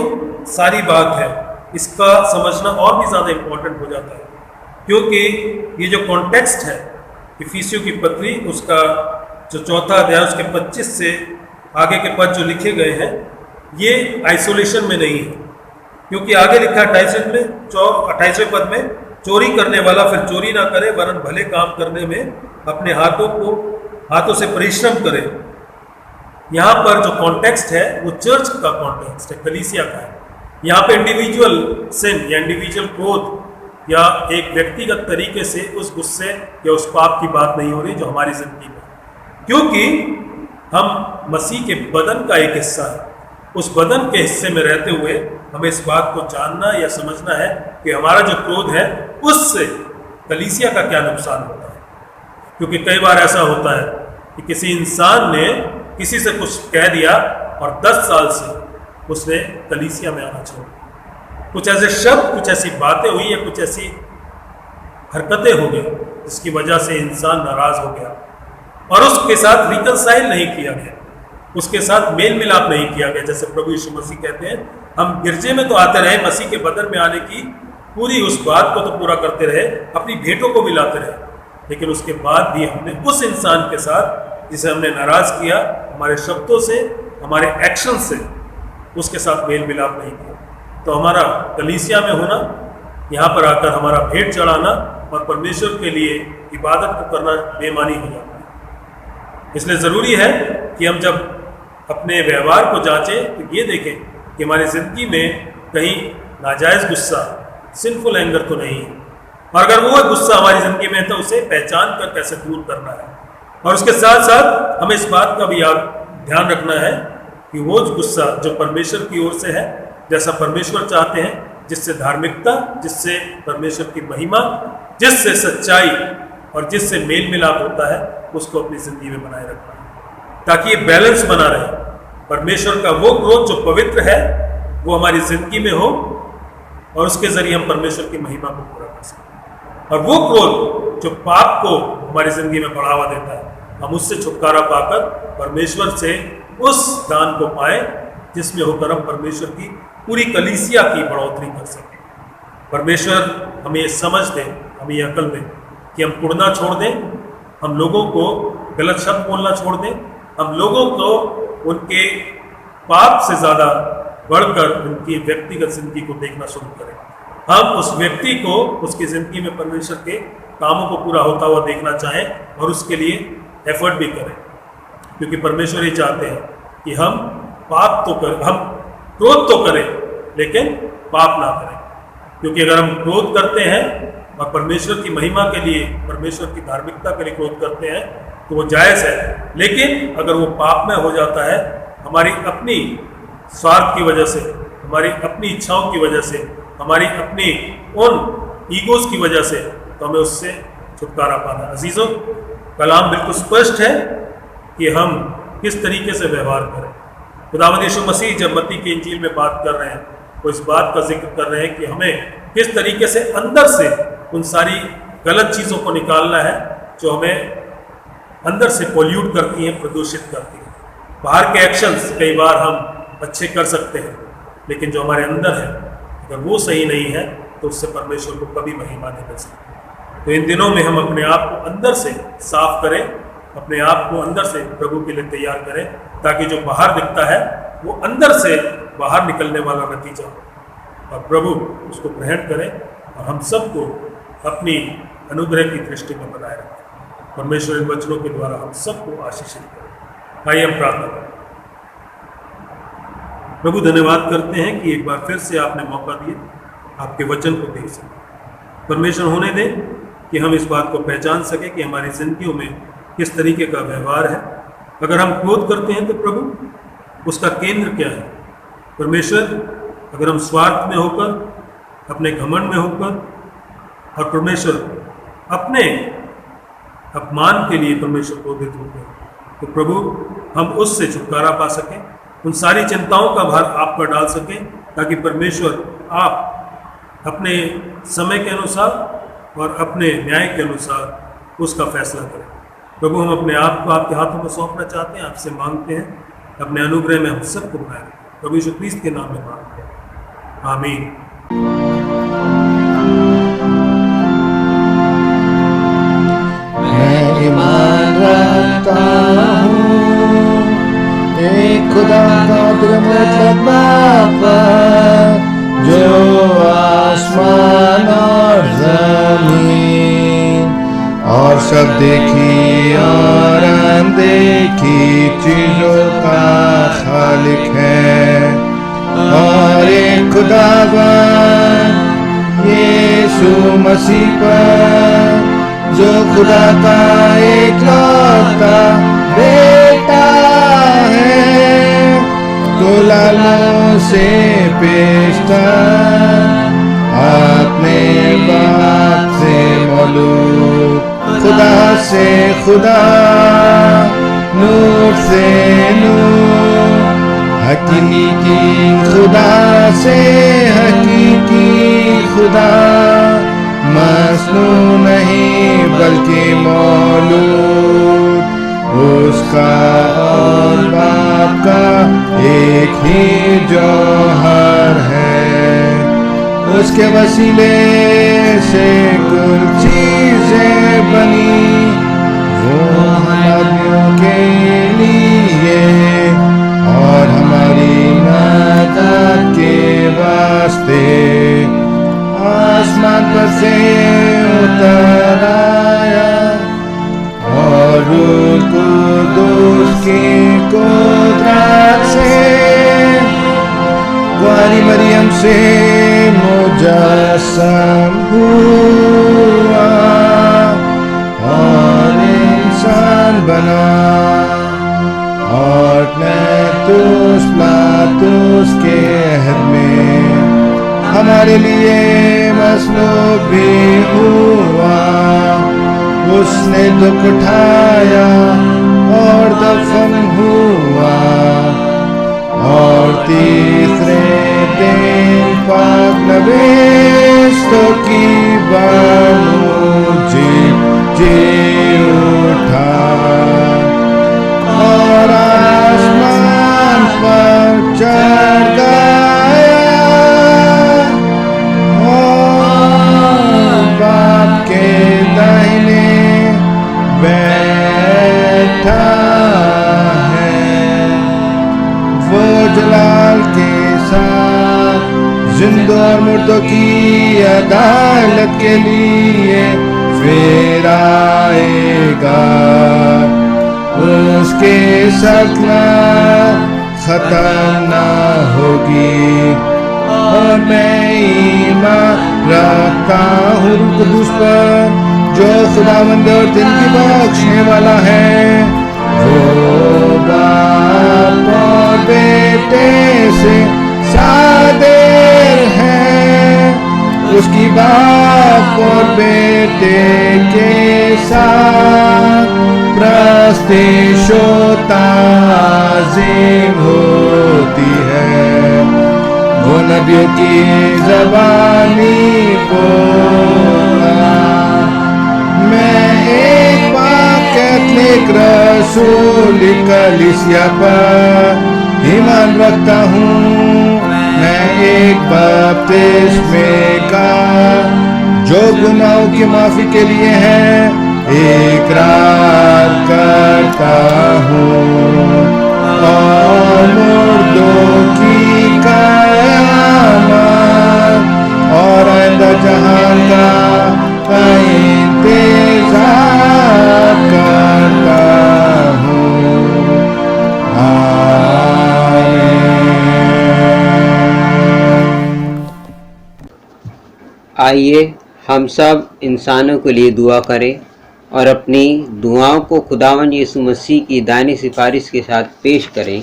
सारी बात है, इसका समझना और भी ज़्यादा इम्पोर्टेंट हो जाता है, क्योंकि ये जो कॉन्टेक्स्ट है इफिसियों की पत्री, उसका जो 4वां अध्याय उसके 25 से आगे के पद जो लिखे गए हैं, ये आइसोलेशन में नहीं है। क्योंकि आगे लिखा 28वें पद में, चोरी करने वाला फिर चोरी ना करे, वरन भले काम करने में अपने हाथों से परिश्रम करे। यहाँ पर जो कॉन्टेक्स्ट है वो चर्च का कॉन्टेक्स्ट है, कलीसिया का है। यहाँ पे इंडिविजुअल सिन या इंडिविजुअल क्रोध या एक व्यक्तिगत तरीके से उस गुस्से या उस पाप की बात नहीं हो रही जो हमारी जिंदगी में, क्योंकि हम मसीह के बदन का एक हिस्सा है। उस बदन के हिस्से में रहते हुए हमें इस बात को जानना या समझना है कि हमारा जो क्रोध है उससे कलीसिया का क्या नुकसान होता है। क्योंकि कई बार ऐसा होता है कि किसी इंसान ने किसी से कुछ कह दिया और 10 साल से उसने कलीसिया में आना छोड़ा। कुछ ऐसे शब्द, कुछ ऐसी बातें हुई या कुछ ऐसी हरकतें हो गई जिसकी वजह से इंसान नाराज हो गया और उसके साथ रिकनसाइल नहीं किया गया, उसके साथ मेल मिलाप नहीं किया गया। जैसे प्रभु यीशु मसीह कहते हैं, हम गिरजे में तो आते रहे, मसीह के बदन में आने की पूरी उस बात को तो पूरा करते रहे, अपनी भेंटों को भी लाते रहे, लेकिन उसके बाद भी हमने उस इंसान के साथ जिसे हमने नाराज किया हमारे शब्दों से हमारे एक्शन से उसके साथ मेल मिलाप नहीं किया, तो हमारा कलीसिया में होना, यहाँ पर आकर हमारा भेंट चढ़ाना और परमेश्वर के लिए इबादत को करना बेमानी हो जाता है। इसलिए ज़रूरी है कि हम जब अपने व्यवहार को जांचें तो ये देखें कि हमारी ज़िंदगी में कहीं नाजायज़ गुस्सा, सिंफुल एंगर तो नहीं है, और अगर वो गुस्सा हमारी ज़िंदगी में है तो उसे पहचान कर कैसे दूर करना है। और उसके साथ साथ हमें इस बात का भी ध्यान रखना है कि वो गुस्सा जो परमेश्वर की ओर से है, जैसा परमेश्वर चाहते हैं, जिससे धार्मिकता, जिससे परमेश्वर की महिमा, जिससे सच्चाई और जिससे मेल मिलाप होता है, उसको अपनी ज़िंदगी में बनाए रखना है, ताकि ये बैलेंस बना रहे। परमेश्वर का वो क्रोध जो पवित्र है वो हमारी ज़िंदगी में हो और उसके ज़रिए हम परमेश्वर की महिमा को पूरा कर सकें, और वो क्रोध जो पाप को हमारी ज़िंदगी में बढ़ावा देता है, हम उससे छुटकारा पाकर परमेश्वर से उस दान को पाएं जिसमें होकर हम परमेश्वर की पूरी कलीसिया की बढ़ोतरी कर सकें। परमेश्वर हमें ये समझ दें, हमें ये अकल दें कि हम कुड़ना छोड़ दें, हम लोगों को गलत शब्द बोलना छोड़ दें, हम लोगों को उनके पाप से ज़्यादा बढ़कर उनकी व्यक्तिगत जिंदगी को देखना शुरू करें। हम उस व्यक्ति को उसकी ज़िंदगी में परमेश्वर के कामों को पूरा होता हुआ देखना चाहें और उसके लिए एफर्ट भी करें, क्योंकि परमेश्वर ये चाहते हैं कि हम पाप तो करें, हम क्रोध तो करें लेकिन पाप ना करें। क्योंकि अगर हम क्रोध करते हैं और परमेश्वर की महिमा के लिए, परमेश्वर की धार्मिकता के लिए क्रोध करते हैं तो वो जायज़ है, लेकिन अगर वो पाप में हो जाता है हमारी अपनी स्वार्थ की वजह से, हमारी अपनी इच्छाओं की वजह से, हमारी अपनी उन ईगोज़ की वजह से, तो हमें उससे छुटकारा पाना। अजीज़ों, कलाम बिल्कुल स्पष्ट है कि हम किस तरीके से व्यवहार करें। खुदावंद यीशु मसीह जब मत्ती की इंजील में बात कर रहे हैं वो इस बात का जिक्र कर रहे हैं कि हमें किस तरीके से अंदर से उन सारी गलत चीज़ों को निकालना है जो हमें अंदर से पोल्यूट करती हैं, प्रदूषित करती हैं। बाहर के एक्शंस कई बार हम अच्छे कर सकते हैं, लेकिन जो हमारे अंदर है अगर वो सही नहीं है तो उससे परमेश्वर को कभी महिमा नहीं मिल सकती। तो इन दिनों में हम अपने आप को अंदर से साफ करें, अपने आप को अंदर से प्रभु के लिए तैयार करें, ताकि जो बाहर दिखता है वो अंदर से बाहर निकलने वाला नतीजा हो और प्रभु उसको ग्रहण करें और हम सबको अपनी अनुग्रह की दृष्टि में बनाए रखें। परमेश्वर इन वचनों के द्वारा हम सबको आशीषित करें। आइए हम प्रार्थना करें। प्रभु, धन्यवाद करते हैं कि एक बार फिर से आपने मौका दिया आपके वचन को देख सकें। परमेश्वर होने दें कि हम इस बात को पहचान सकें कि हमारी जिंदगियों में किस तरीके का व्यवहार है। अगर हम क्रोध करते हैं तो प्रभु उसका केंद्र क्या है? परमेश्वर, अगर हम स्वार्थ में होकर, अपने घमंड में होकर और परमेश्वर अपने अपमान के लिए परमेश्वर क्रोधित होते हैं तो प्रभु हम उससे छुटकारा पा सकें, उन सारी चिंताओं का भार आप पर डाल सकें, ताकि परमेश्वर आप अपने समय के अनुसार और अपने न्याय के अनुसार उसका फैसला करें। प्रभु, हम अपने आप को आपके हाथों में सौंपना चाहते हैं, आपसे मांगते हैं अपने अनुग्रह में हम सबको बनाए। प्रभु यीशु ख्रीस्त के नाम में मांगते हैं, आमीन। मैं ईमान रखता हूँ एक खुदा का मतलब पर, जो आसमान और जमीन और सब देखी और अनदेखी चीजों का खालिक है। और एक खुदावन यीशु मसीह पर, जो खुदा का एकलौता बेटा है, तो लालों से पेशतर अपने बाप से मौलूद, खुदा से खुदा, नूर से नूर, हकीकी खुदा से हकीकी खुदा, मसनू नहीं बल्कि मौलूद, उसका और बाप का एक ही जौहर है। उसके वसीले से कुल चीजें बनी, वो हमारियों के लिए और बनाया और को दोस्त के कुदरत से कुंवारी मरियम से मुजस्सम हुआ और इंसान बना और प्लेतुस प्लातुस के अहद में हमारे लिए मसलूब भी हुआ। उसने दुख उठाया और दफन हुआ और तीसरे दिन पाक नबीस्तों की बानू जी उठा और आसमान पर चढ़ गया और बाप के दाहिने बैठा है। वो जलाल के साथ जिंदों और मुर्दों की अदालत के लिए फिर आएगा। उसके सखना खत्म ना होगी और मैं ईमान रखता हूँ कुदूस पर जो खुदावंद और दिन की बख्शने वाला है। वो बाप और बेटे से सादिर है, उसकी बाप और बेटे के साथ प्रस्तिश व ताज़ीम होती है। वो नबियों की ज़बानी बोला। मैं एक कैथलिक रसूल कलीसिया पर ईमान रखता हूँ। मैं एक बपतिस्मे का जो गुनाहों की माफी के लिए है इकरार करता हूँ और मुर्दों की क़यामत और आइंदा जहान का इंतज़ार करता हूँ। आइए हम सब इंसानों के लिए दुआ करें और अपनी दुआओं को खुदावंद यीशु मसीह की दानी सिफारिश के साथ पेश करें।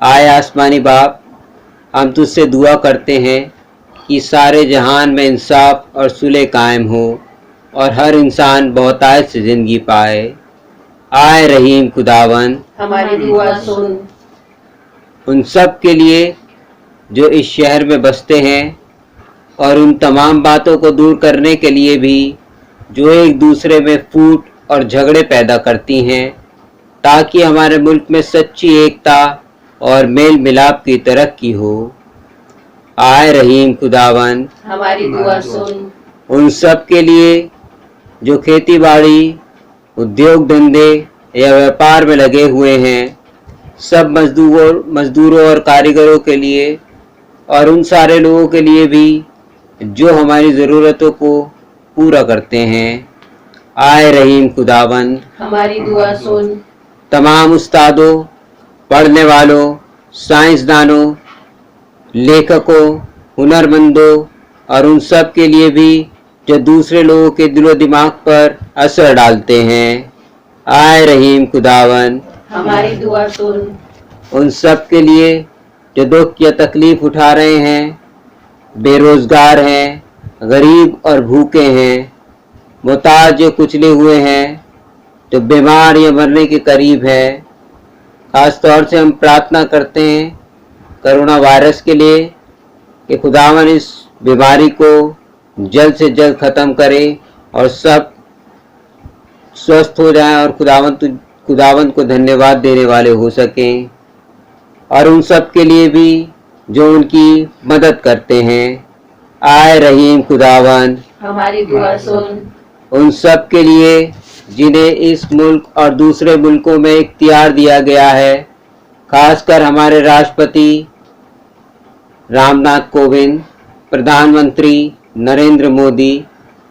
आए आसमानी बाप, हम तुझसे दुआ करते हैं कि सारे जहान में इंसाफ और सुलह कायम हो और हर इंसान बहुतायत से ज़िंदगी पाए। आए रहीम खुदावंद, हमारी दुआ सुन। उन सब के लिए जो इस शहर में बसते हैं और उन तमाम बातों को दूर करने के लिए भी जो एक दूसरे में फूट और झगड़े पैदा करती हैं, ताकि हमारे मुल्क में सच्ची एकता और मेल मिलाप की तरक्की हो। आए रहीम खुदावंद, हमारी दुआ सुन। उन सब के लिए जो खेती बाड़ी, उद्योग धंधे या व्यापार में लगे हुए हैं, सब मजदूरों और कारीगरों के लिए और उन सारे लोगों के लिए भी जो हमारी ज़रूरतों को पूरा करते हैं। आए रहीम खुदावंद, हमारी दुआ सुन। तमाम उस्तादों, पढ़ने वालों, साइंसदानों, लेखकों, हुनरमंदों और उन सब के लिए भी जो दूसरे लोगों के दिलो दिमाग पर असर डालते हैं। आए रहीम खुदावंद, हमारी दुआ सुन। उन सब के लिए जो दुख या तकलीफ उठा रहे हैं, बेरोजगार हैं, गरीब और भूखे हैं, मुहताज जो कुचले हुए हैं, जो बीमार या मरने के करीब है। ख़ास तौर से हम प्रार्थना करते हैं कोरोना वायरस के लिए कि खुदावन इस बीमारी को जल्द से जल्द ख़त्म करे और सब स्वस्थ हो जाएं और खुदावंत को धन्यवाद देने वाले हो सकें। और उन सब के लिए भी जो उनकी मदद करते हैं। आए रहीम खुदावंद, हमारी दुआ सुन। उन सब के लिए जिन्हें इस मुल्क और दूसरे मुल्कों में इख्तियार दिया गया है, खासकर हमारे राष्ट्रपति रामनाथ कोविंद, प्रधानमंत्री नरेंद्र मोदी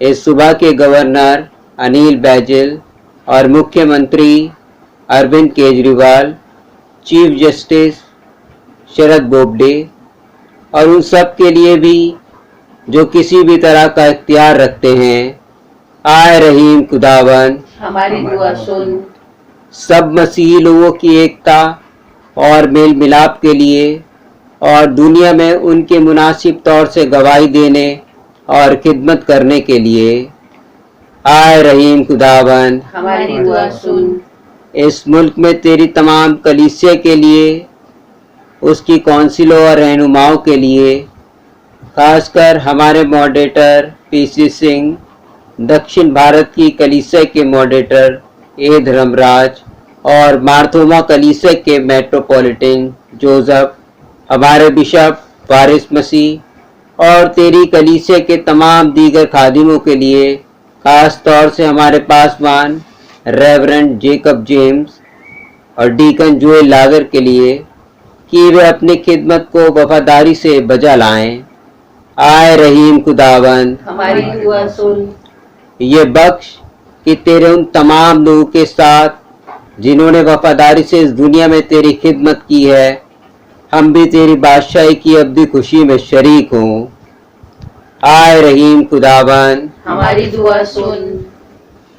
इस सूबा के गवर्नर अनिल बैजल और मुख्यमंत्री अरविंद केजरीवाल, चीफ जस्टिस शरद बोबडे और उन सब के लिए भी जो किसी भी तरह का इख्तियार रखते हैं, आए रहीम खुदावन हमारी दुआ सुन। सब मसीही लोगों की एकता और मेल मिलाप के लिए और दुनिया में उनके मुनासिब तौर से गवाही देने और खिदमत करने के लिए, आए रहीम खुदावन हमारी दुआ सुन। इस मुल्क में तेरी तमाम कलीसिया के लिए, उसकी कौंसिलों और रहनुमाओं के लिए, खासकर हमारे मॉडरेटर पीसी सिंह, दक्षिण भारत की कलीसिया के मॉडरेटर ए धर्मराज और मार्थोमा कलीसिया के मेट्रोपॉलिटन जोसेफ, हमारे बिशप वारिस मसीह और तेरी कलीसिया के तमाम दीगर खादिमों के लिए, खास तौर से हमारे पासवान रेवरेंड जेकब जेम्स और डीकन जोएल लागर के लिए कि वे अपनी खिदमत को वफादारी से बजा लाएं। आए रहीम खुदावन हमारी दुआ सुन। ये बख्श कि तेरे उन तमाम लोगों के साथ जिन्होंने वफादारी से इस दुनिया में तेरी खिदमत की है, हम भी तेरी बादशाही की अब्दी खुशी में शरीक हों। आए रहीम खुदावन हमारी दुआ सुन।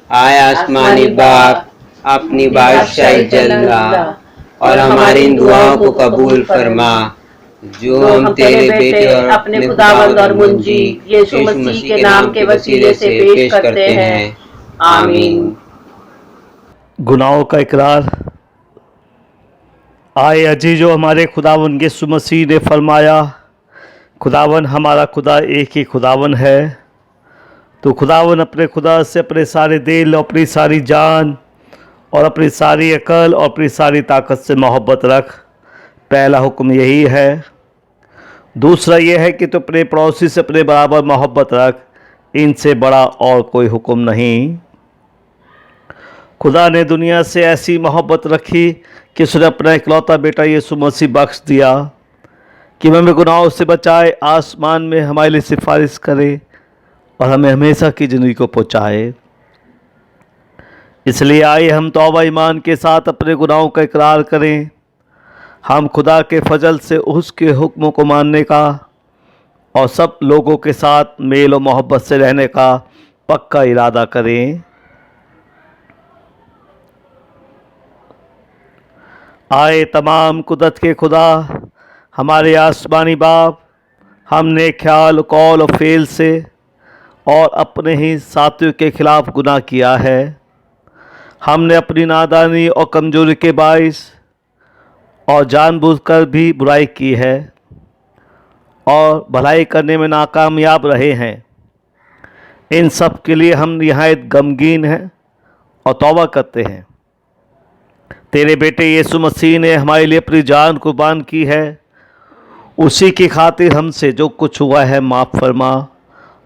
आए आसमानी बाप, अपनी बादशाही जल्ला और हमारी इन दुआओं को कबूल फरमा जो हम तेरे बेटे और अपने खुदावंद और मुंजी यीशु मसीह के नाम के वसीले से पेश करते हैं। आमीन। गुनाहों का इकरार। आए अजीजों, हमारे खुदावन यीशु मसीह ने फरमाया, खुदावन हमारा खुदा एक ही खुदावन है। तो खुदावन अपने खुदा से अपने सारे दिल, अपनी सारी जान और अपनी सारी अकल और अपनी सारी ताकत से मोहब्बत रख। पहला हुक्म यही है। दूसरा यह है कि तो अपने पड़ोसी से अपने बराबर मोहब्बत रख। इनसे बड़ा और कोई हुक्म नहीं। खुदा ने दुनिया से ऐसी मोहब्बत रखी कि उसने अपना इकलौता बेटा यीशु मसीह बख्श दिया कि हमें गुनाहों से बचाए, आसमान में हमारे लिए सिफारिश करे और हमें हमेशा की ज़िंदगी को पहुँचाए। इसलिए आइए हम तौबा ईमान के साथ अपने गुनाहों का इकरार करें। हम खुदा के फजल से उसके हुक्मों को मानने का और सब लोगों के साथ मेल और मोहब्बत से रहने का पक्का इरादा करें। आए तमाम कुदरत के खुदा, हमारे आसमानी बाप, हमने ख्याल, कौल और फेल से और अपने ही साथियों के खिलाफ गुनाह किया है। हमने अपनी नादानी और कमजोरी के बाइस और जानबूझकर भी बुराई की है और भलाई करने में नाकामयाब रहे हैं। इन सब के लिए हम निहायत गमगीन हैं और तौबा करते हैं। तेरे बेटे यीशु मसीह ने हमारे लिए अपनी जान कुर्बान की है। उसी की खातिर हमसे जो कुछ हुआ है माफ़ फरमा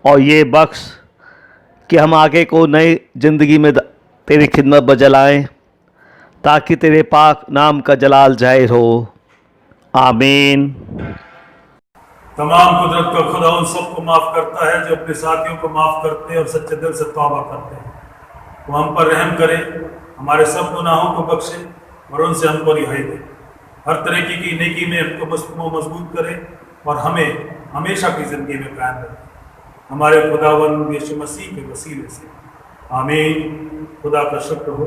और ये बख्श कि हम आगे को नई ज़िंदगी में तेरी खिदमत बजलाएँ, ताकि तेरे पाक नाम का जलाल जाहिर हो। आमीन। तमाम कुदरत का खुदा उन सबको माफ़ करता है जो अपने साथियों को माफ़ करते हैं और सच्चे दिल से तौबा करते हैं। वो हम पर रहम करे, हमारे सब गुनाहों को बख्शे और उनसे हमको रिहाई दे। हर तरह की नेकी में हमको मजबूत करे और हमें हमेशा की ज़िंदगी में कायम रखे, हमारे खुदावंद यीशु मसीह के वसीले से। आमीन। खुदा का शुक्र हो।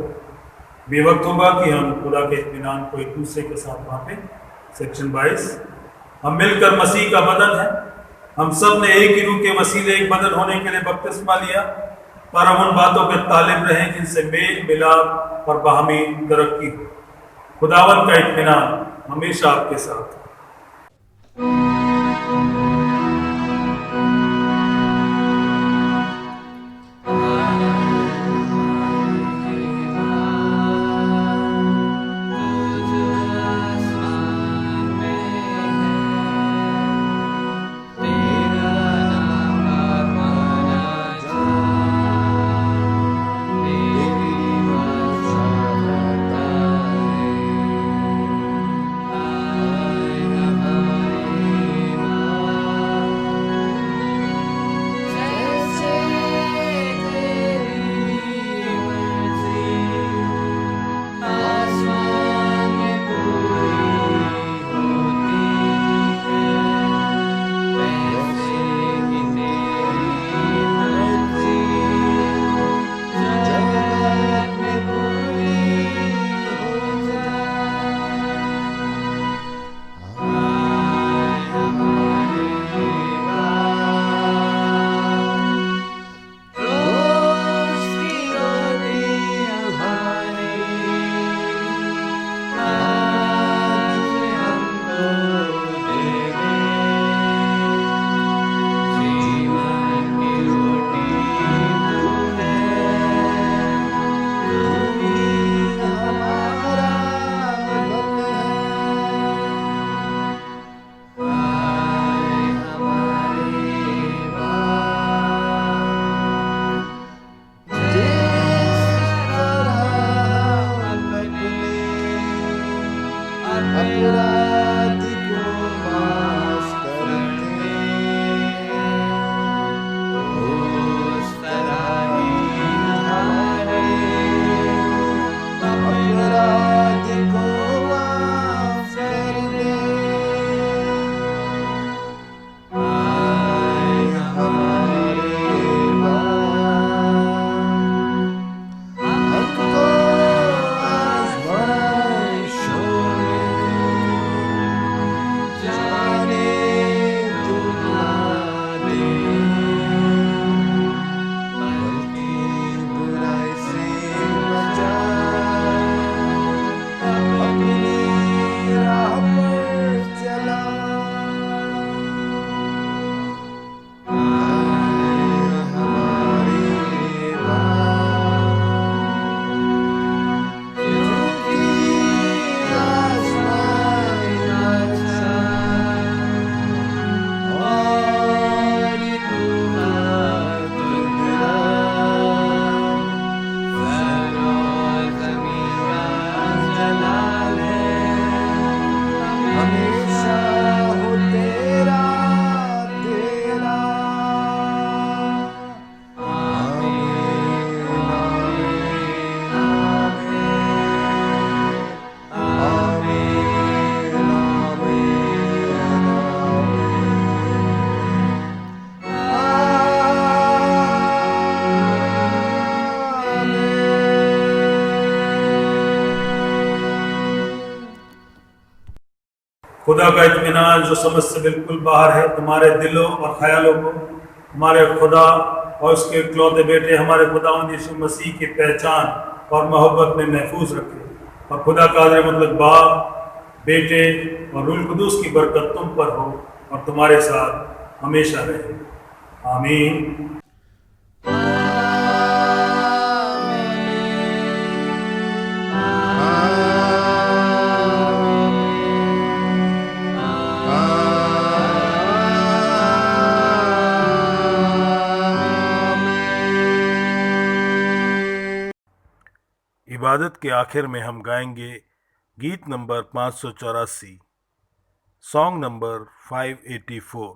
बेवक्त होगा कि हम खुदा के इत्मीनान को एक दूसरे के साथ बांटें। सेक्शन 22। हम मिलकर मसीह का बदन है। हम सब ने एक ही रूह के वसीले एक बदन होने के लिए बपतिस्मा लिया, पर हम उन बातों के तालिब रहें जिनसे मेल मिलाप और बाहमी तरक्की हो। खुदावन का इत्मीनान हमेशा आपके साथ। खुदा का इत्मीनान जो समझ से बिल्कुल बाहर है तुम्हारे दिलों और ख्यालों को हमारे खुदा और उसके इकलौते बेटे हमारे खुदावंद यीशु मसीह की पहचान और मोहब्बत में महफूज रखे। और खुदा कादिर मतलब बाप, बेटे और रूह कुदूस की बरकत तुम पर हो और तुम्हारे साथ हमेशा रहे। आमीन। इबादत के आखिर में हम गाएंगे गीत नंबर 584, सॉन्ग नंबर 584।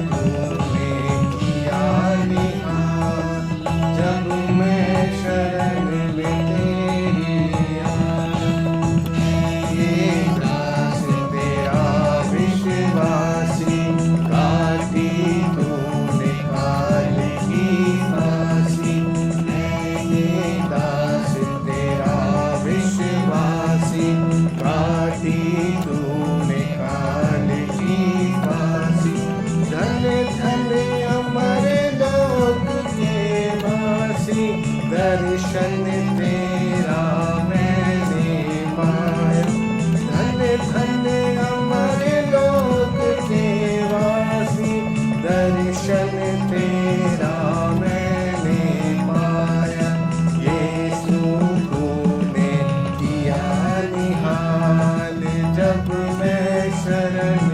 तूने किया निहाल, जब मैं शरण में तेरी आया। ये दास तेरा विश्वासी, काटी तूने काल की फांसी। ये दास तेरा विश्वासी, काटी तूने काल की फांसी। धन धन अमर लोक के वासी, दर्शन तेरा मैंने पाया। धन धन अमर लोक के वासी, दर्शन तेरा मैंने पाया। यीशु तूने किया निहाल, जब मैं शरण